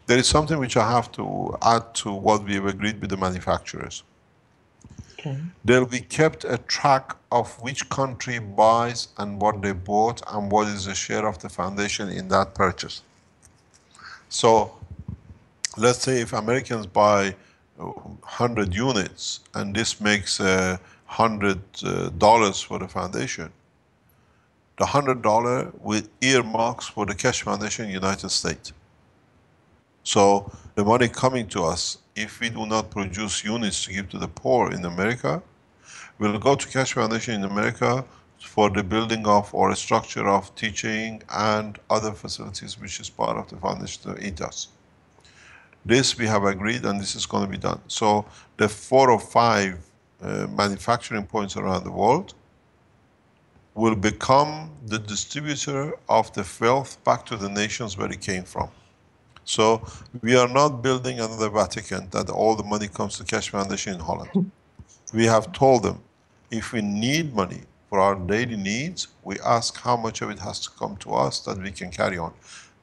There is something which I have to add to what we have agreed with the manufacturers.
Okay.
There will be kept a track of which country buys and what they bought and what is the share of the foundation in that purchase. So let's say if Americans buy 100 units and this makes $100 for the foundation, the $100 with earmarks for the Keshe Foundation United States. So the money coming to us, if we do not produce units to give to the poor in America, will go to Keshe Foundation in America for the building of or a structure of teaching and other facilities which is part of the foundation ethos. This we have agreed, and this is going to be done. So the 4 or 5 manufacturing points around the world will become the distributor of the wealth back to the nations where it came from. So we are not building another Vatican that all the money comes to Keshe Foundation in Holland. We have told them, if we need money for our daily needs, we ask how much of it has to come to us that we can carry on.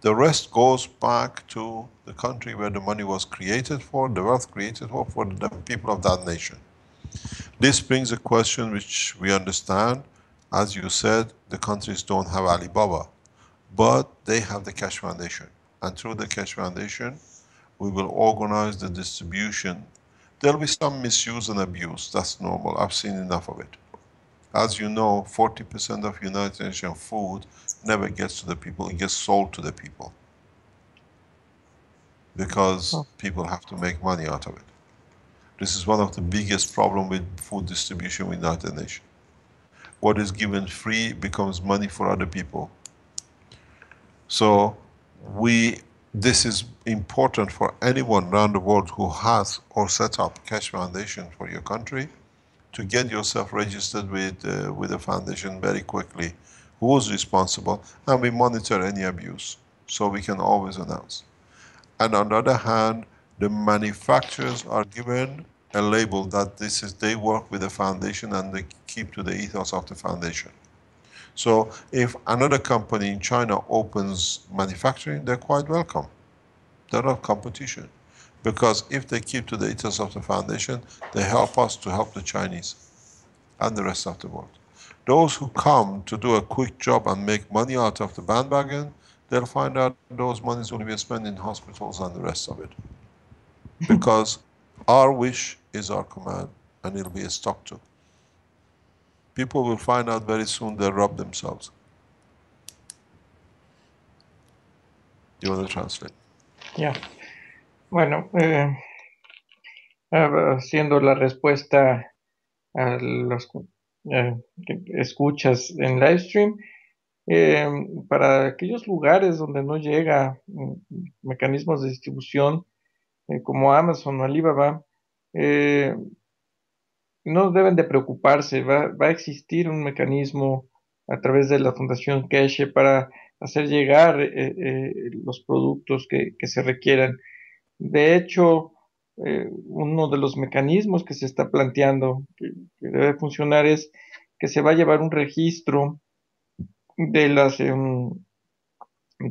The rest goes back to the country where the money was created for, the wealth created for the people of that nation. This brings a question which we understand. As you said, the countries don't have Alibaba, but they have the Keshe Foundation. And through the Keshe Foundation, we will organize the distribution. There'll be some misuse and abuse, that's normal, I've seen enough of it. As you know, 40% of United Nations food never gets to the people, it gets sold to the people. Because people have to make money out of it. This is one of the biggest problems with food distribution with United Nations. What is given free becomes money for other people. So this is important for anyone around the world who has or set up Keshe Foundation for your country, to get yourself registered with the foundation very quickly. Who is responsible? And we monitor any abuse, so we can always announce. And on the other hand, the manufacturers are given a label that they work with the foundation and they keep to the ethos of the foundation. So if another company in China opens manufacturing, they're quite welcome. They're not competition. Because if they keep to the ethos of the foundation, they help us to help the Chinese and the rest of the world. Those who come to do a quick job and make money out of the bandwagon, they'll find out those monies will be spent in hospitals and the rest of it. Because our wish is our command, and it'll be stuck to. People will find out very soon they'll rob themselves. Do you want to translate?
Ya. Bueno, haciendo la respuesta a los que escuchas en Livestream, para aquellos lugares donde no llega mecanismos de distribución como Amazon o Alibaba, no deben de preocuparse, va a existir un mecanismo a través de la Fundación Keshe para hacer llegar los productos que se requieran. De hecho, uno de los mecanismos que se está planteando que debe funcionar es que se va a llevar un registro de los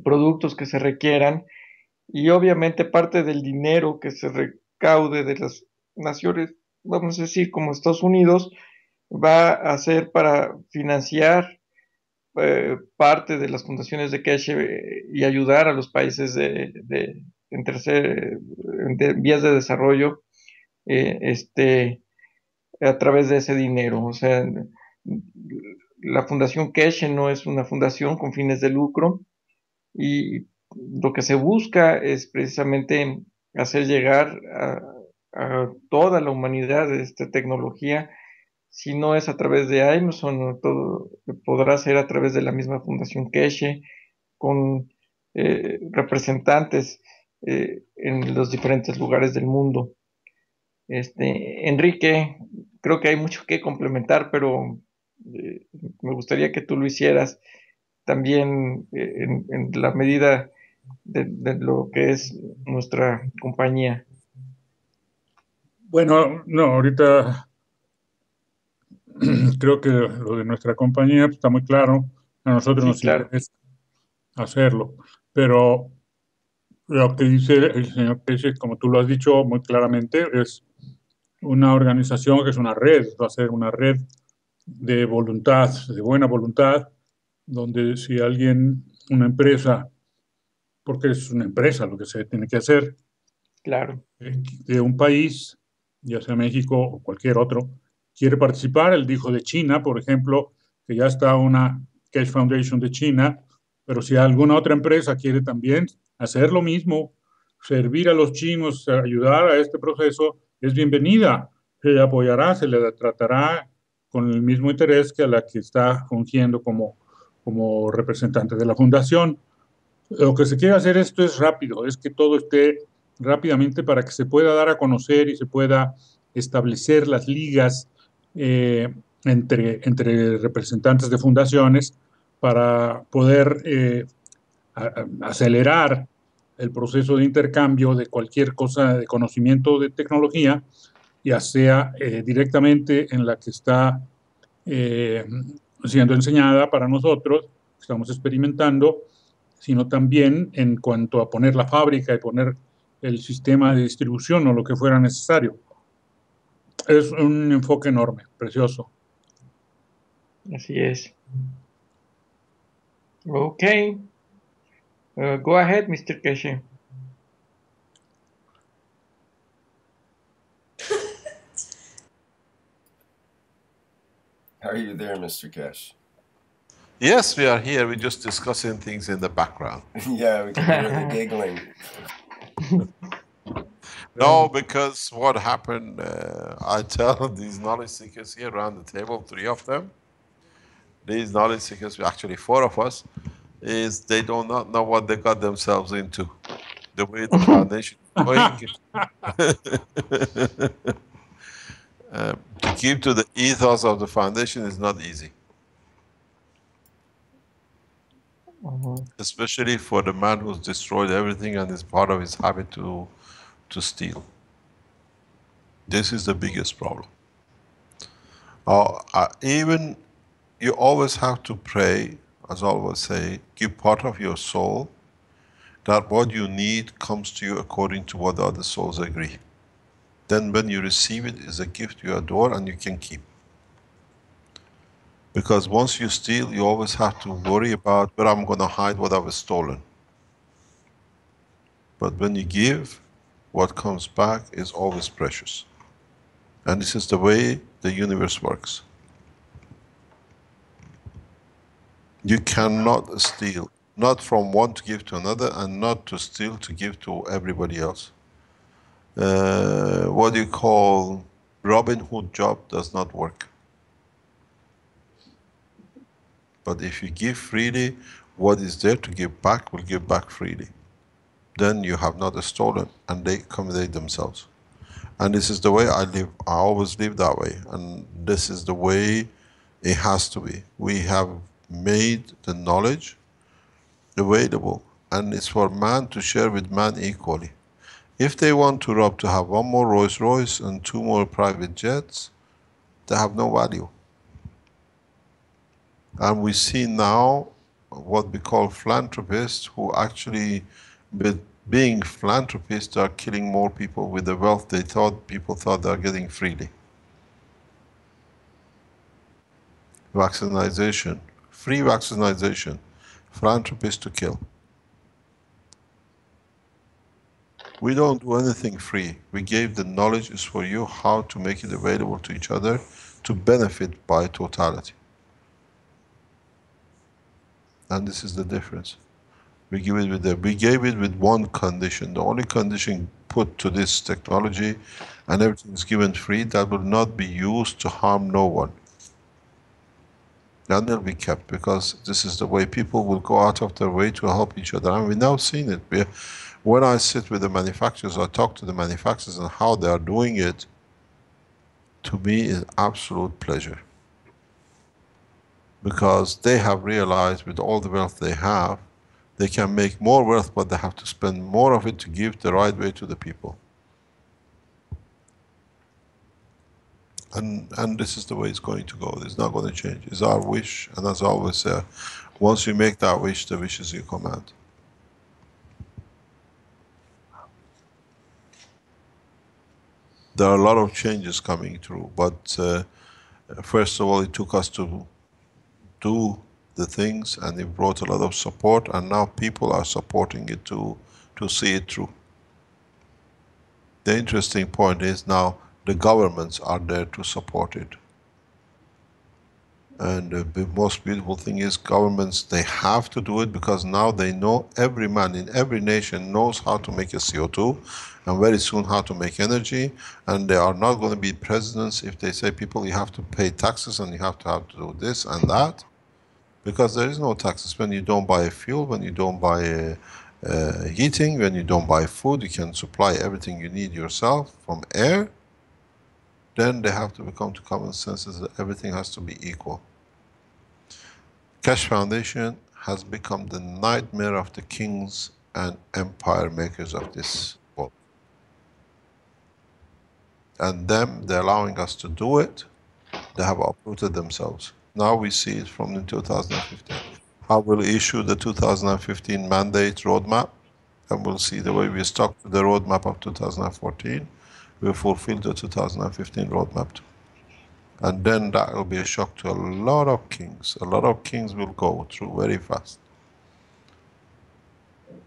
productos que se requieran y obviamente parte del dinero que se recaude de las naciones, vamos a decir, como Estados Unidos, va a ser para financiar parte de las fundaciones de Keshe y ayudar a los países de vías de desarrollo a través de ese dinero. O sea, la Fundación Keshe no es una fundación con fines de lucro y lo que se busca es precisamente hacer llegar a toda la humanidad esta tecnología. Si no es a través de Amazon, todo podrá ser a través de la misma Fundación Keshe, con representantes en los diferentes lugares del mundo. Enrique, creo que hay mucho que complementar, pero me gustaría que tú lo hicieras también en la medida de lo que es nuestra compañía.
Bueno, no, ahorita creo que lo de nuestra compañía pues, está muy claro. A nosotros
Sí,
nos
claro.
interesa hacerlo. Pero lo que dice el señor Keshe, como tú lo has dicho muy claramente, es una organización que es una red, va a ser una red de voluntad, de buena voluntad, donde si alguien, una empresa, porque es una empresa lo que se tiene que hacer,
Claro.
de un país, ya sea México o cualquier otro, quiere participar. Él dijo de China, por ejemplo, que ya está una Keshe Foundation de China, pero si alguna otra empresa quiere también hacer lo mismo, servir a los chinos, ayudar a este proceso, es bienvenida. Se le apoyará, se le tratará con el mismo interés que a la que está fungiendo como representante de la fundación. Lo que se quiere hacer esto es rápido, es que todo esté rápidamente para que se pueda dar a conocer y se pueda establecer las ligas entre representantes de fundaciones para poder acelerar el proceso de intercambio de cualquier cosa de conocimiento de tecnología, ya sea directamente en la que está siendo enseñada para nosotros, estamos experimentando, sino también en cuanto a poner la fábrica y poner el sistema de distribución o lo que fuera necesario. Es un enfoque enorme, precioso.
Así es. Okay. Go ahead, Mr. Keshe.
Are you there, Mr. Keshe?
Yes, we are here. We're just discussing things in the background.
Yeah, we can hear the giggling.
No, because what happened, I tell these knowledge seekers here around the table, 3 of them, these knowledge seekers, actually 4 of us, is they do not know what they got themselves into. The way the foundation is going. To keep to the ethos of the foundation is not easy. Especially for the man who's destroyed everything and is part of his habit to steal. This is the biggest problem. Even you always have to pray, as I always say, give part of your soul, that what you need comes to you according to what the other souls agree. Then when you receive it, it's a gift you adore and you can keep. Because once you steal, you always have to worry about where I'm going to hide what I've stolen. But when you give, what comes back is always precious. And this is the way the universe works. You cannot steal Not from one to give to another, and not to steal to give to everybody else. What you call Robin Hood job does not work. But if you give freely, what is there to give back will give back freely. Then you have not stolen, and they accommodate themselves. And this is the way I live. I always live that way, and this is the way it has to be. We have made the knowledge available, and it's for man to share with man equally. If they want to rob to have one more Rolls Royce and 2 more private jets, they have no value. And we see now what we call philanthropists, who actually, with being philanthropists, are killing more people with the wealth they thought people thought they are getting freely. Vaccination, free vaccination, philanthropists to kill. We don't do anything free. We gave the knowledge is for you how to make it available to each other to benefit by totality. And this is the difference. We gave it with one condition. The only condition put to this technology, and everything is given free, that will not be used to harm no one. That will be kept, because this is the way people will go out of their way to help each other. And we've now seen it. When I sit with the manufacturers, I talk to the manufacturers and how they are doing it, to me is absolute pleasure. Because they have realized with all the wealth they have, they can make more wealth, but they have to spend more of it to give the right way to the people. And this is the way it's going to go. It's not going to change. It's our wish, and as I always say, once you make that wish, the wish is your command. There are a lot of changes coming through, but first of all, it took us to do the things, and it brought a lot of support, and now people are supporting it to see it through. The interesting point is now the governments are there to support it. And the most beautiful thing is governments, they have to do it, because now they know, every man in every nation knows how to make a CO2, and very soon how to make energy, and they are not going to be presidents if they say, people, you have to pay taxes and you have to do this and that, because there is no taxes when you don't buy fuel, when you don't buy heating, when you don't buy food, you can supply everything you need yourself from air. Then they have to become to common senses that everything has to be equal. Keshe Foundation has become the nightmare of the kings and empire makers of this world. And them, they're allowing us to do it. They have uprooted themselves. Now we see it from the 2015. I will issue the 2015 mandate roadmap, and we'll see the way we stuck to the roadmap of 2014. We fulfill the 2015 roadmap too. And then that will be a shock to a lot of kings. A lot of kings will go through very fast.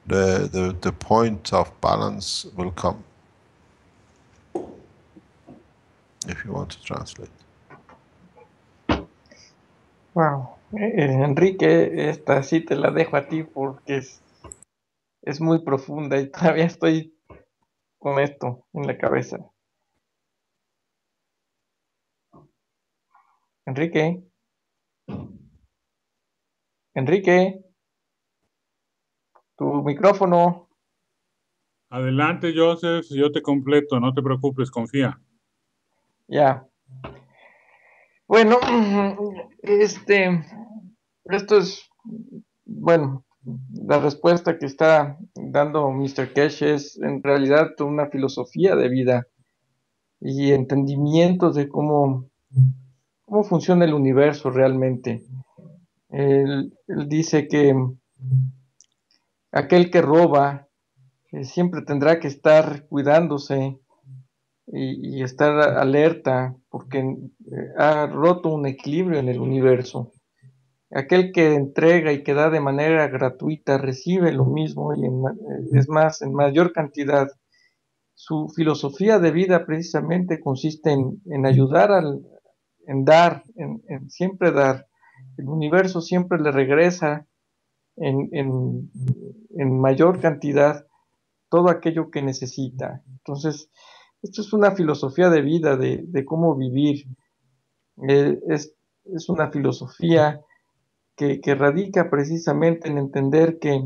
The point of balance will come. If you want to translate.
Wow. Enrique, esta sí te la dejo a ti porque es muy profunda y todavía estoy con esto en la cabeza. Enrique. Enrique. Tu micrófono.
Adelante, Joseph, yo te completo, no te preocupes, confía.
Ya. Bueno, esto es, bueno, la respuesta que está dando Mr. Keshe es en realidad una filosofía de vida y entendimiento de cómo funciona el universo realmente. Él dice que aquel que roba siempre tendrá que estar cuidándose y estar alerta porque ha roto un equilibrio en el universo. Aquel que entrega y que da de manera gratuita recibe lo mismo y es más, en mayor cantidad. Su filosofía de vida precisamente consiste en ayudar, en dar, en siempre dar. El universo siempre le regresa en mayor cantidad todo aquello que necesita. Entonces, esto es una filosofía de vida, de cómo vivir. Es una filosofía que radica precisamente en entender que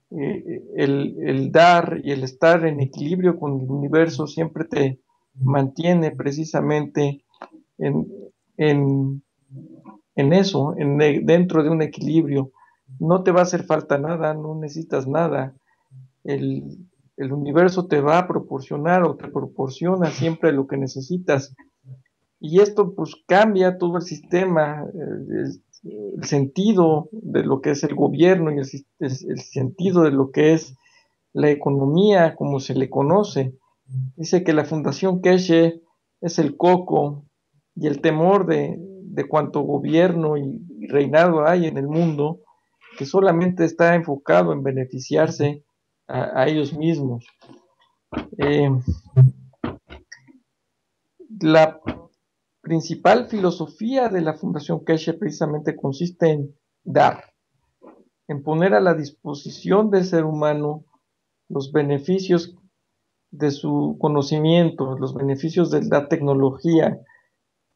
el dar y el estar en equilibrio con el universo siempre te mantiene precisamente en, en, en eso, dentro de un equilibrio. No te va a hacer falta nada, no necesitas nada. El universo te va a proporcionar o te proporciona siempre lo que necesitas. Y esto pues cambia todo el sistema, el sentido de lo que es el gobierno y el sentido de lo que es la economía como se le conoce. Dice que la Fundación Keshe es el coco y el temor de cuanto gobierno y reinado hay en el mundo, que solamente está enfocado en beneficiarse a ellos mismos. La principal filosofía de la Fundación Keshe precisamente consiste en dar, en poner a la disposición del ser humano los beneficios de su conocimiento, los beneficios de la tecnología.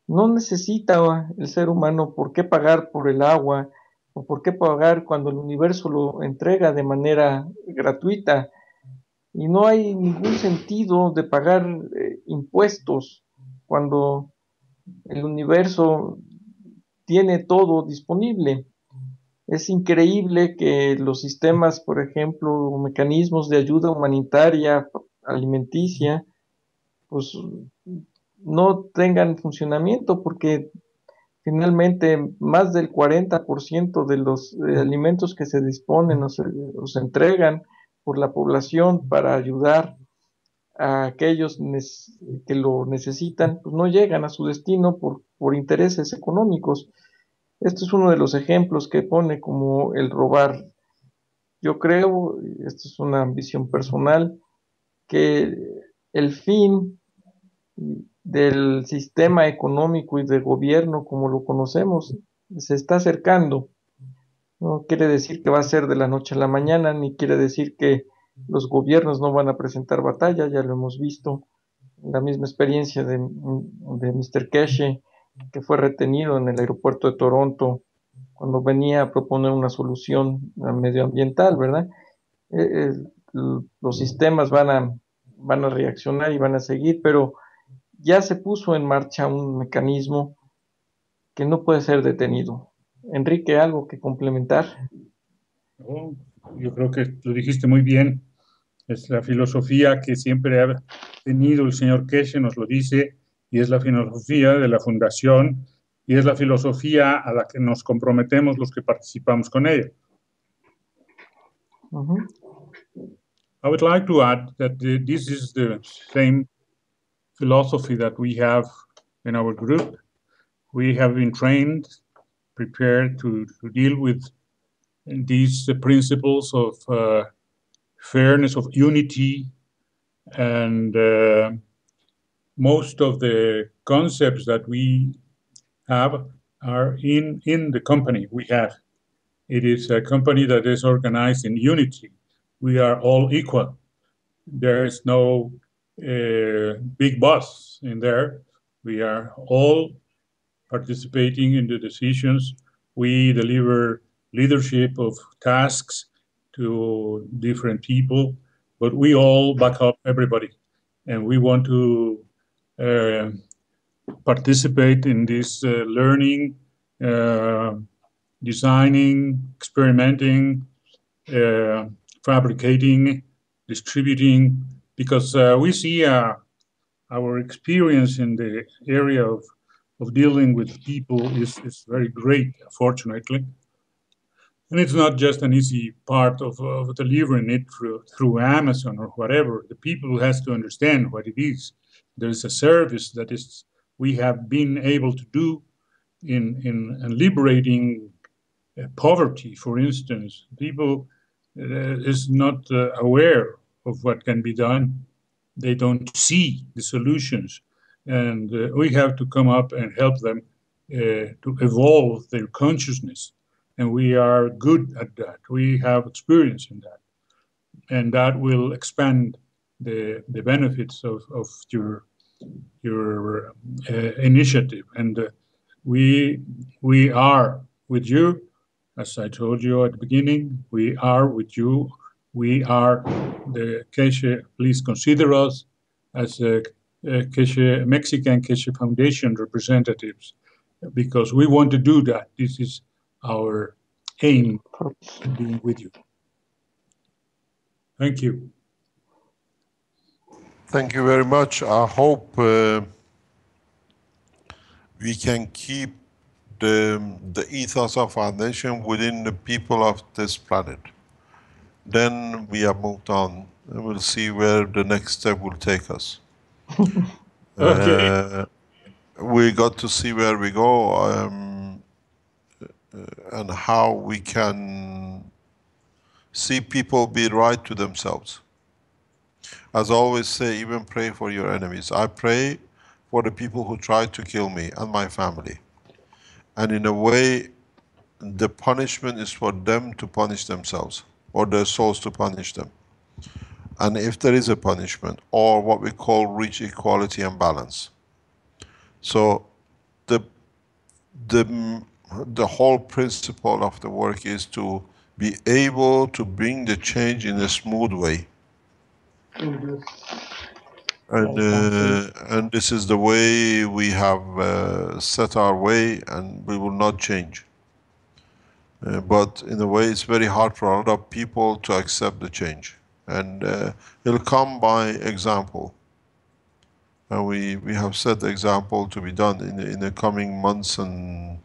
No necesita el ser humano por qué pagar por el agua o por qué pagar cuando el universo lo entrega de manera gratuita. Y no hay ningún sentido de pagar impuestos cuando el universo tiene todo disponible. Es increíble que los sistemas, por ejemplo, mecanismos de ayuda humanitaria, alimenticia, pues no tengan funcionamiento porque finalmente más del 40% de los alimentos que se disponen o se entregan por la población para ayudar a aquellos que lo necesitan, pues no llegan a su destino por intereses económicos. Esto es uno de los ejemplos que pone como el robar. Yo creo, esto es una visión personal, que el fin del sistema económico y de gobierno como lo conocemos se está acercando. No quiere decir que va a ser de la noche a la mañana, ni quiere decir que los gobiernos no van a presentar batalla, ya lo hemos visto. La misma experiencia de Mr. Keshe, que fue retenido en el aeropuerto de Toronto cuando venía a proponer una solución medioambiental, ¿verdad? Eh, los sistemas van a reaccionar y van a seguir, pero ya se puso en marcha un mecanismo que no puede ser detenido. Enrique, ¿algo que complementar?
Oh, yo creo que lo dijiste muy bien. Es la filosofía que siempre ha tenido el señor Keshe, nos lo dice, y es la filosofía de la Fundación, y es la filosofía a la que nos comprometemos los que participamos con ella.
Uh-huh.
I would like to add that this is the same philosophy that we have in our group. We have been trained, prepared to deal with these principles of fairness, of unity, and most of the concepts that we have are in the company we have. It is a company that is organized in unity. We are all equal. There is no big boss in there. We are all participating in the decisions. We deliver leadership of tasks to different people, but we all back up everybody. And we want to participate in this learning, designing, experimenting, fabricating, distributing, because we see our experience in the area of dealing with people is very great, fortunately. And it's not just an easy part of delivering it through Amazon or whatever. The people has to understand what it is. There's a service that we have been able to do in liberating poverty, for instance. People is not aware of what can be done. They don't see the solutions. And we have to come up and help them to evolve their consciousness and we are good at that. We have experience in that, and that will expand the benefits of your initiative. And we are with you, as I told you at the beginning. We are with you. We are the Keshe. Please consider us as a Keshe, Mexican Keshe Foundation representatives, because we want to do that. This is our aim in being with you. Thank you.
Thank you very much. I hope we can keep the ethos of our nation within the people of this planet. Then we have moved on, and we'll see where the next step will take us.
Okay.
We got to see where we go, and how we can see people be right to themselves. As I always say, even pray for your enemies. I pray for the people who tried to kill me and my family. And in a way, the punishment is for them to punish themselves, or their souls to punish them. And if there is a punishment, or what we call reach equality and balance. So the whole principle of the work is to be able to bring the change in a smooth way. And this is the way we have set our way, and we will not change. But in a way, it's very hard for a lot of people to accept the change. And it'll come by example. And we have set the example to be done in the coming months and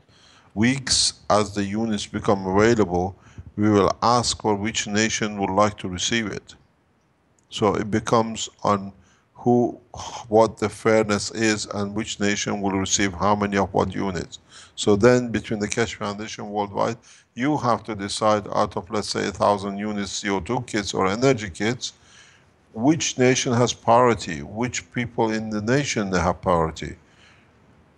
weeks. As the units become available, we will ask for which nation would like to receive it. So it becomes on what the fairness is, and which nation will receive how many of what units. So then between the Keshe Foundation worldwide, you have to decide out of, let's say, 1,000 units CO2 kits or energy kits, which nation has priority, which people in the nation they have priority.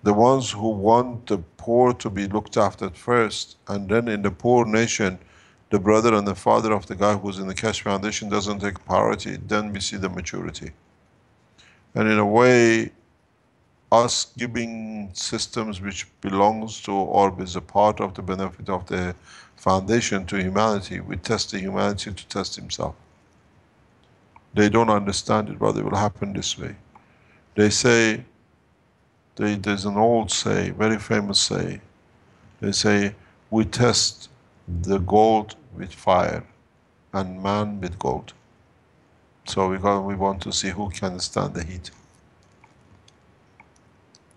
The ones who want the poor to be looked after first, and then in the poor nation, the brother and the father of the guy who's in the Keshe Foundation doesn't take priority, then we see the maturity. And in a way, us giving systems which belongs to or is a part of the benefit of the foundation to humanity, we test the humanity to test himself. They don't understand it, but it will happen this way. They say, there's an old say, very famous say, they say, we test the gold with fire and man with gold. So we want to see who can stand the heat.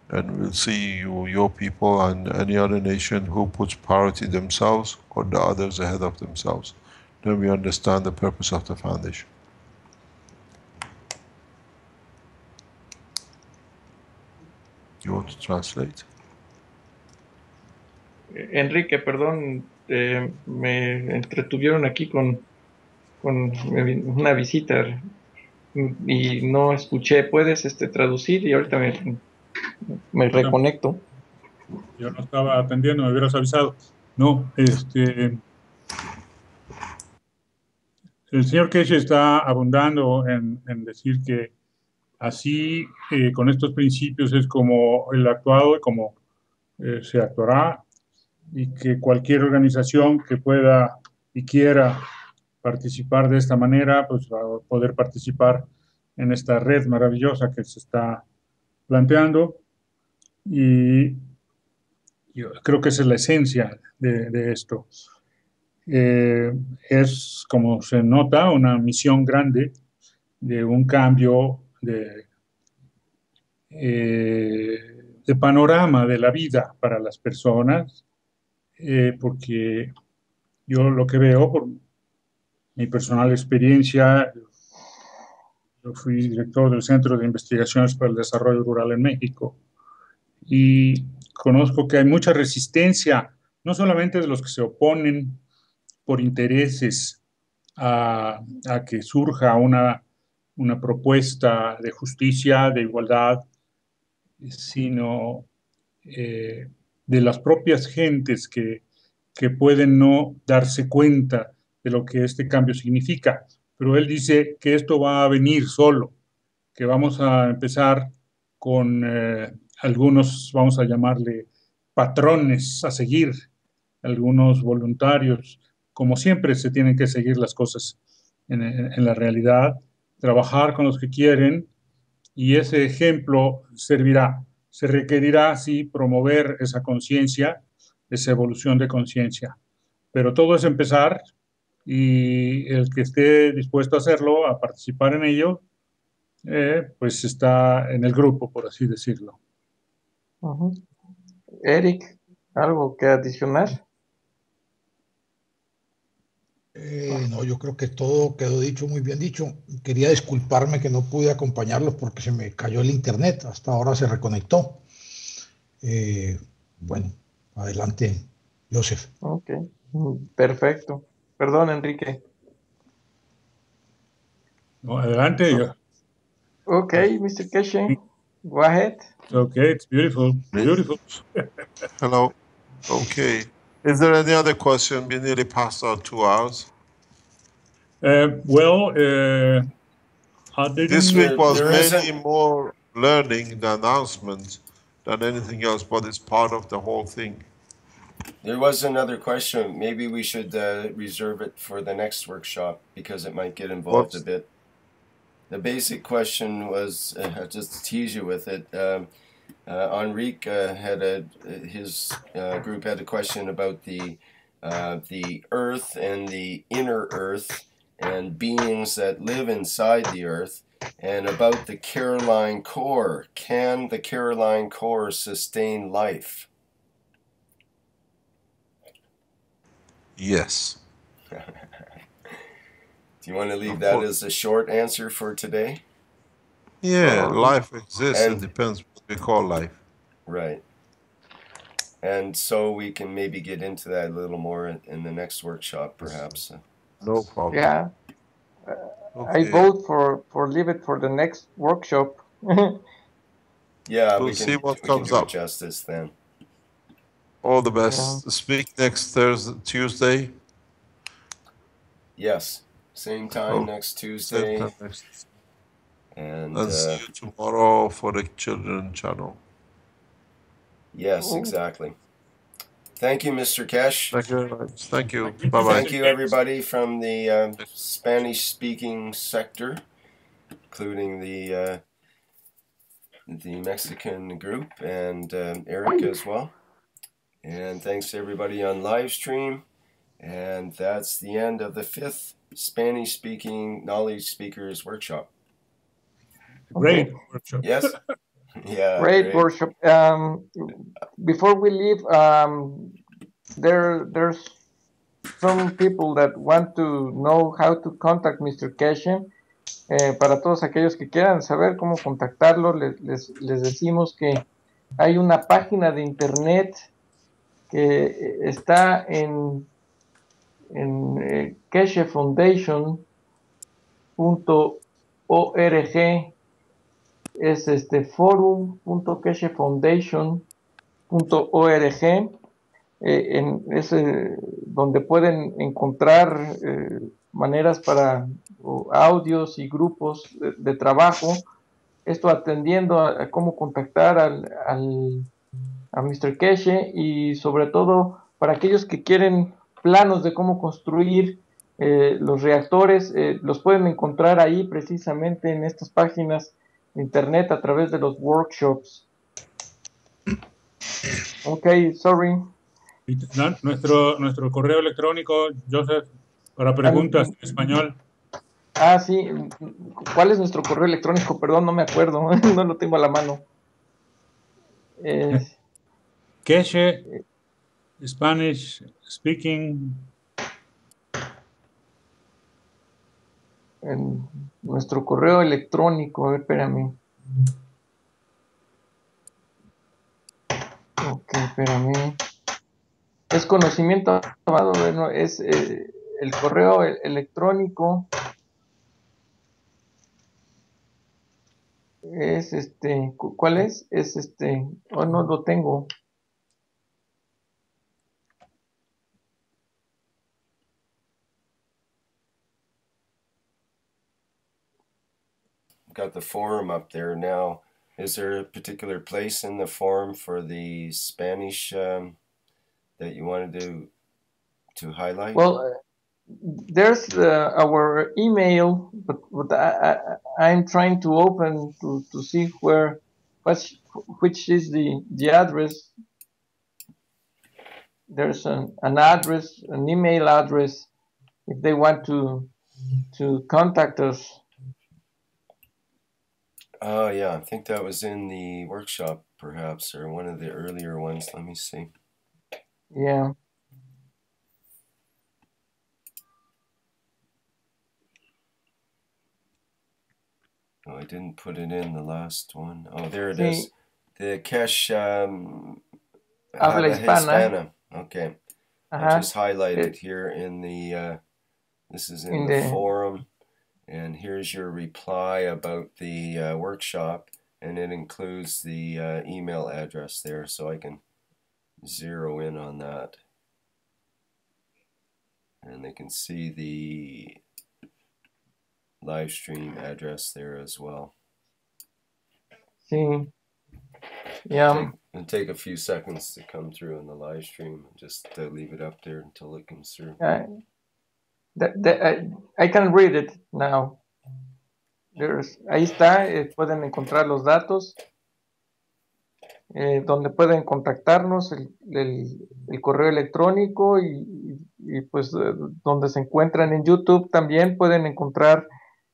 And we'll see your people and any other nation who puts priority themselves or the others ahead of themselves. Then we understand the purpose of the foundation. You want to translate?
Enrique, perdón, me entretuvieron aquí con una visita y no escuché. ¿Puedes traducir? Y ahorita me reconecto.
Yo no estaba atendiendo, me hubieras avisado. No, el señor Keshe está abundando en decir que así, con estos principios, es como el actuado y como se actuará, y que cualquier organización que pueda y quiera participar de esta manera, pues va a poder participar en esta red maravillosa que se está planteando. Y yo creo que esa es la esencia de esto. Es, como se nota, una misión grande de un cambio de panorama de la vida para las personas, porque yo lo que veo por mi personal experiencia, yo fui director del Centro de Investigaciones para el Desarrollo Rural en México, y conozco que hay mucha resistencia, no solamente de los que se oponen por intereses a que surja una propuesta de justicia, de igualdad, sino de las propias gentes que que pueden no darse cuenta de lo que este cambio significa. Pero él dice que esto va a venir solo, que vamos a empezar con algunos, vamos a llamarle patrones a seguir, algunos voluntarios. Como siempre, se tienen que seguir las cosas en la realidad, trabajar con los que quieren, y ese ejemplo servirá. Se requerirá, sí, promover esa conciencia, esa evolución de conciencia. Pero todo es empezar, y el que esté dispuesto a hacerlo, a participar en ello, pues está en el grupo, por así decirlo.
Eric, ¿algo que adicionar?
No, yo creo que todo quedó dicho, muy bien dicho. Quería disculparme que no pude acompañarlos porque se me cayó el internet. Hasta ahora se reconectó. Bueno, adelante, Joseph.
Ok, perfecto. Perdón, Enrique.
No, adelante.
Okay, Mr. Keshe, go ahead.
Okay, it's beautiful. Beautiful.
Hello. Okay. Is there any other question? We nearly passed our 2 hours. This week was many more learning, the announcement, than anything else, but it's part of the whole thing.
There was another question. Maybe we should reserve it for the next workshop because it might get involved a bit. The basic question was, just to tease you with it, Enrique his group had a question about the earth and the inner earth and beings that live inside the earth, and about the Caroline core. Can the Caroline core sustain life?
Yes.
Do you want to leave that as a short answer for today?
Yeah, life exists. It depends what we call life.
Right. And so we can maybe get into that a little more in the next workshop, perhaps.
No problem.
Yeah.
Okay.
I vote for leave it for the next workshop.
Yeah,
we'll see what comes
do
up.
Justice then.
All the best. Yeah. Speak next Tuesday.
Yes, same time next Tuesday.
Same time next.
And
see you tomorrow for the children channel.
Yes, exactly. Thank you, Mr. Keshe.
Thank you very much. Thank you. Bye-bye.
Thank you, everybody from the Spanish-speaking sector, including the Mexican group and Eric as well. And thanks to everybody on Livestream. And that's the end of the 5th Spanish-speaking knowledge speakers workshop.
Great workshop.
Yes. Yeah.
Great workshop. Before we leave, there's some people that want to know how to contact Mr. Keshe. Para todos aquellos que quieran saber cómo contactarlo, les decimos que hay una página de internet que está en keshefoundation.org. Es forum.keshefoundation.org. Es donde pueden encontrar maneras para audios y grupos de trabajo. Esto atendiendo a cómo contactar a Mr. Keshe, y sobre todo para aquellos que quieren planos de cómo construir los reactores, los pueden encontrar ahí precisamente en estas páginas de internet a través de los workshops. Ok, sorry.
Nuestro correo electrónico, Joseph, para preguntas en español.
Sí. ¿Cuál es nuestro correo electrónico? Perdón, no me acuerdo. No lo tengo a la mano.
Keshe, Spanish speaking.
En nuestro correo electrónico, a ver, espérame. Ok, espérame. Es conocimiento avanzado, bueno, es el correo electrónico. Es ¿cuál es? Es no lo tengo.
got the forum up there now. Is there a particular place in the forum for the Spanish that you wanted to highlight?
Well, there's our email, but I'm trying to open to see which is the address. There's an address, an email address, if they want to contact us.
Oh, yeah, I think that was in the workshop, perhaps, or one of the earlier ones. Let me see.
Yeah.
Oh, I didn't put it in the last one. Oh, there it is. The Keshe...
Habla Hispana.
Okay. I just highlighted here in the... this is in the forum. And here's your reply about the workshop. And it includes the email address there, so I can zero in on that. And they can see the live stream address there as well.
Sí. Yeah.
It'll take a few seconds to come through in the live stream. Just leave it up there until it comes through.
I can read it now. Ahí está, pueden encontrar los datos, donde pueden contactarnos, el correo electrónico y pues donde se encuentran en YouTube también pueden encontrar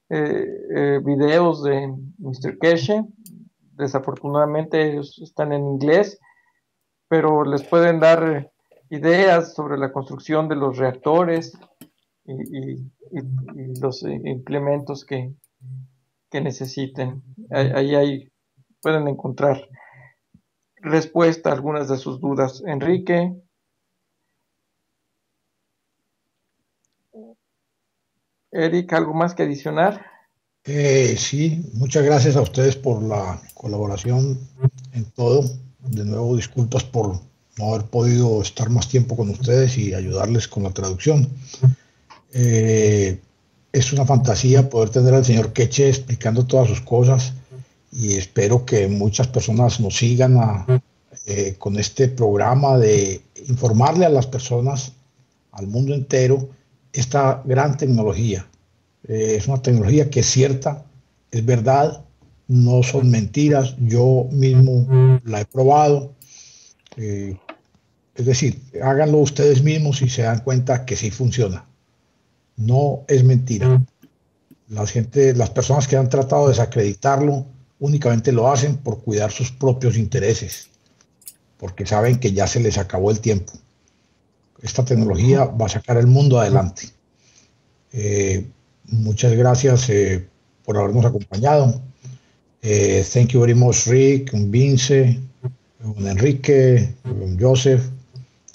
videos de Mr. Keshe. Desafortunadamente ellos están en inglés, pero les pueden dar ideas sobre la construcción de los reactores y los implementos que necesiten. Ahí pueden encontrar respuesta a algunas de sus dudas. Enrique. Eric, ¿algo más que adicionar?
Sí, muchas gracias a ustedes por la colaboración en todo. De nuevo, disculpas por no haber podido estar más tiempo con ustedes y ayudarles con la traducción. Es una fantasía poder tener al señor Keshe explicando todas sus cosas y espero que muchas personas nos sigan con este programa de informarle a las personas, al mundo entero, esta gran tecnología. Es una tecnología que es cierta, es verdad, no son mentiras. Yo mismo la he probado. Es decir, háganlo ustedes mismos y se dan cuenta que sí funciona. No es mentira. Las personas que han tratado de desacreditarlo únicamente lo hacen por cuidar sus propios intereses, porque saben que ya se les acabó el tiempo. Esta tecnología va a sacar el mundo adelante. Muchas gracias por habernos acompañado. Thank you very much, Rick, Vince, Enrique, Joseph.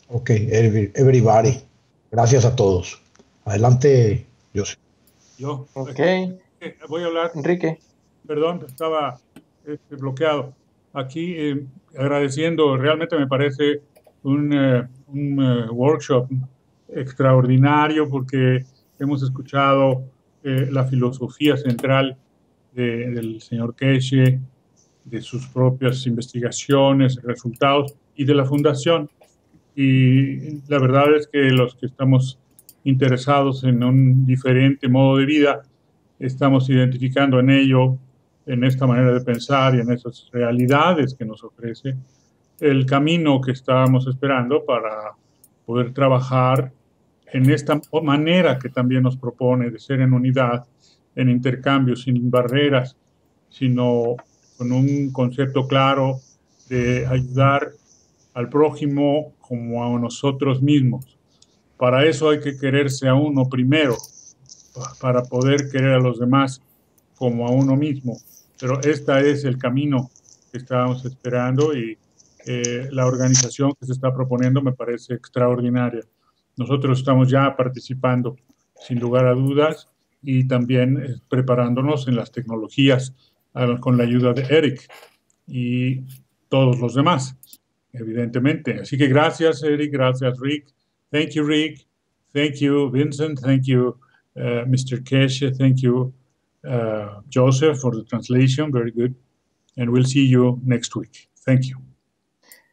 Okay, everybody. Gracias a todos. Adelante, Joseph.
Yo.
Okay.
Voy a hablar.
Enrique.
Perdón, estaba bloqueado. Aquí agradeciendo, realmente me parece un workshop extraordinario porque hemos escuchado la filosofía central del señor Keshe, de sus propias investigaciones, resultados y de la fundación. Y la verdad es que los que estamos interesados en un diferente modo de vida, estamos identificando en ello, en esta manera de pensar y en esas realidades que nos ofrece, el camino que estábamos esperando para poder trabajar en esta manera que también nos propone de ser en unidad, en intercambio, sin barreras, sino con un concepto claro de ayudar al prójimo como a nosotros mismos. Para eso hay que quererse a uno primero, para poder querer a los demás como a uno mismo. Pero este es el camino que estábamos esperando y la organización que se está proponiendo me parece extraordinaria. Nosotros estamos ya participando, sin lugar a dudas, y también preparándonos en las tecnologías con la ayuda de Eric y todos los demás, evidentemente. Así que gracias, Eric, gracias, Rick. Thank you, Rick. Thank you, Vincent. Thank you, Mr. Keshe. Thank you, Joseph for the translation. Very good. And we'll see you next week. Thank you.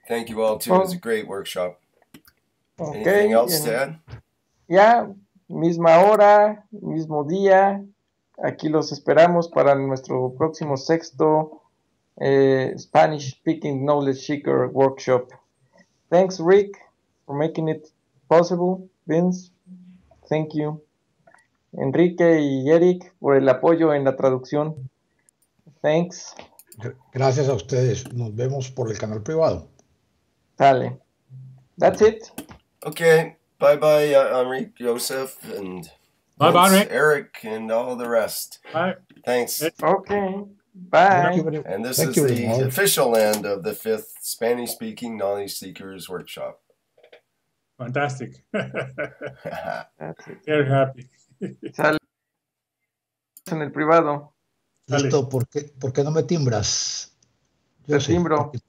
Thank you all too. It was a great workshop.
Okay,
Anything else to add?
Ya, misma hora, mismo día. Aquí los esperamos para nuestro próximo sexto Spanish Speaking Knowledge Seeker Workshop. Thanks, Rick, for making it possible. Vince, thank you. Enrique y Eric por el apoyo en la traducción. Thanks.
Gracias a ustedes. Nos vemos por el canal privado.
Sale. That's it.
Okay. Bye-bye, Enrique, Joseph, and
Bye-bye,
Vince,
Rick.
Eric, and all the rest.
Bye.
Thanks.
Okay. Bye.
And this is the official end of the 5th Spanish-Speaking Knowledge Seekers Workshop.
Fantastic.
That's it.
Very happy.
Sale en el privado.
Listo, ¿por qué no me timbras?
Te timbro.
Porque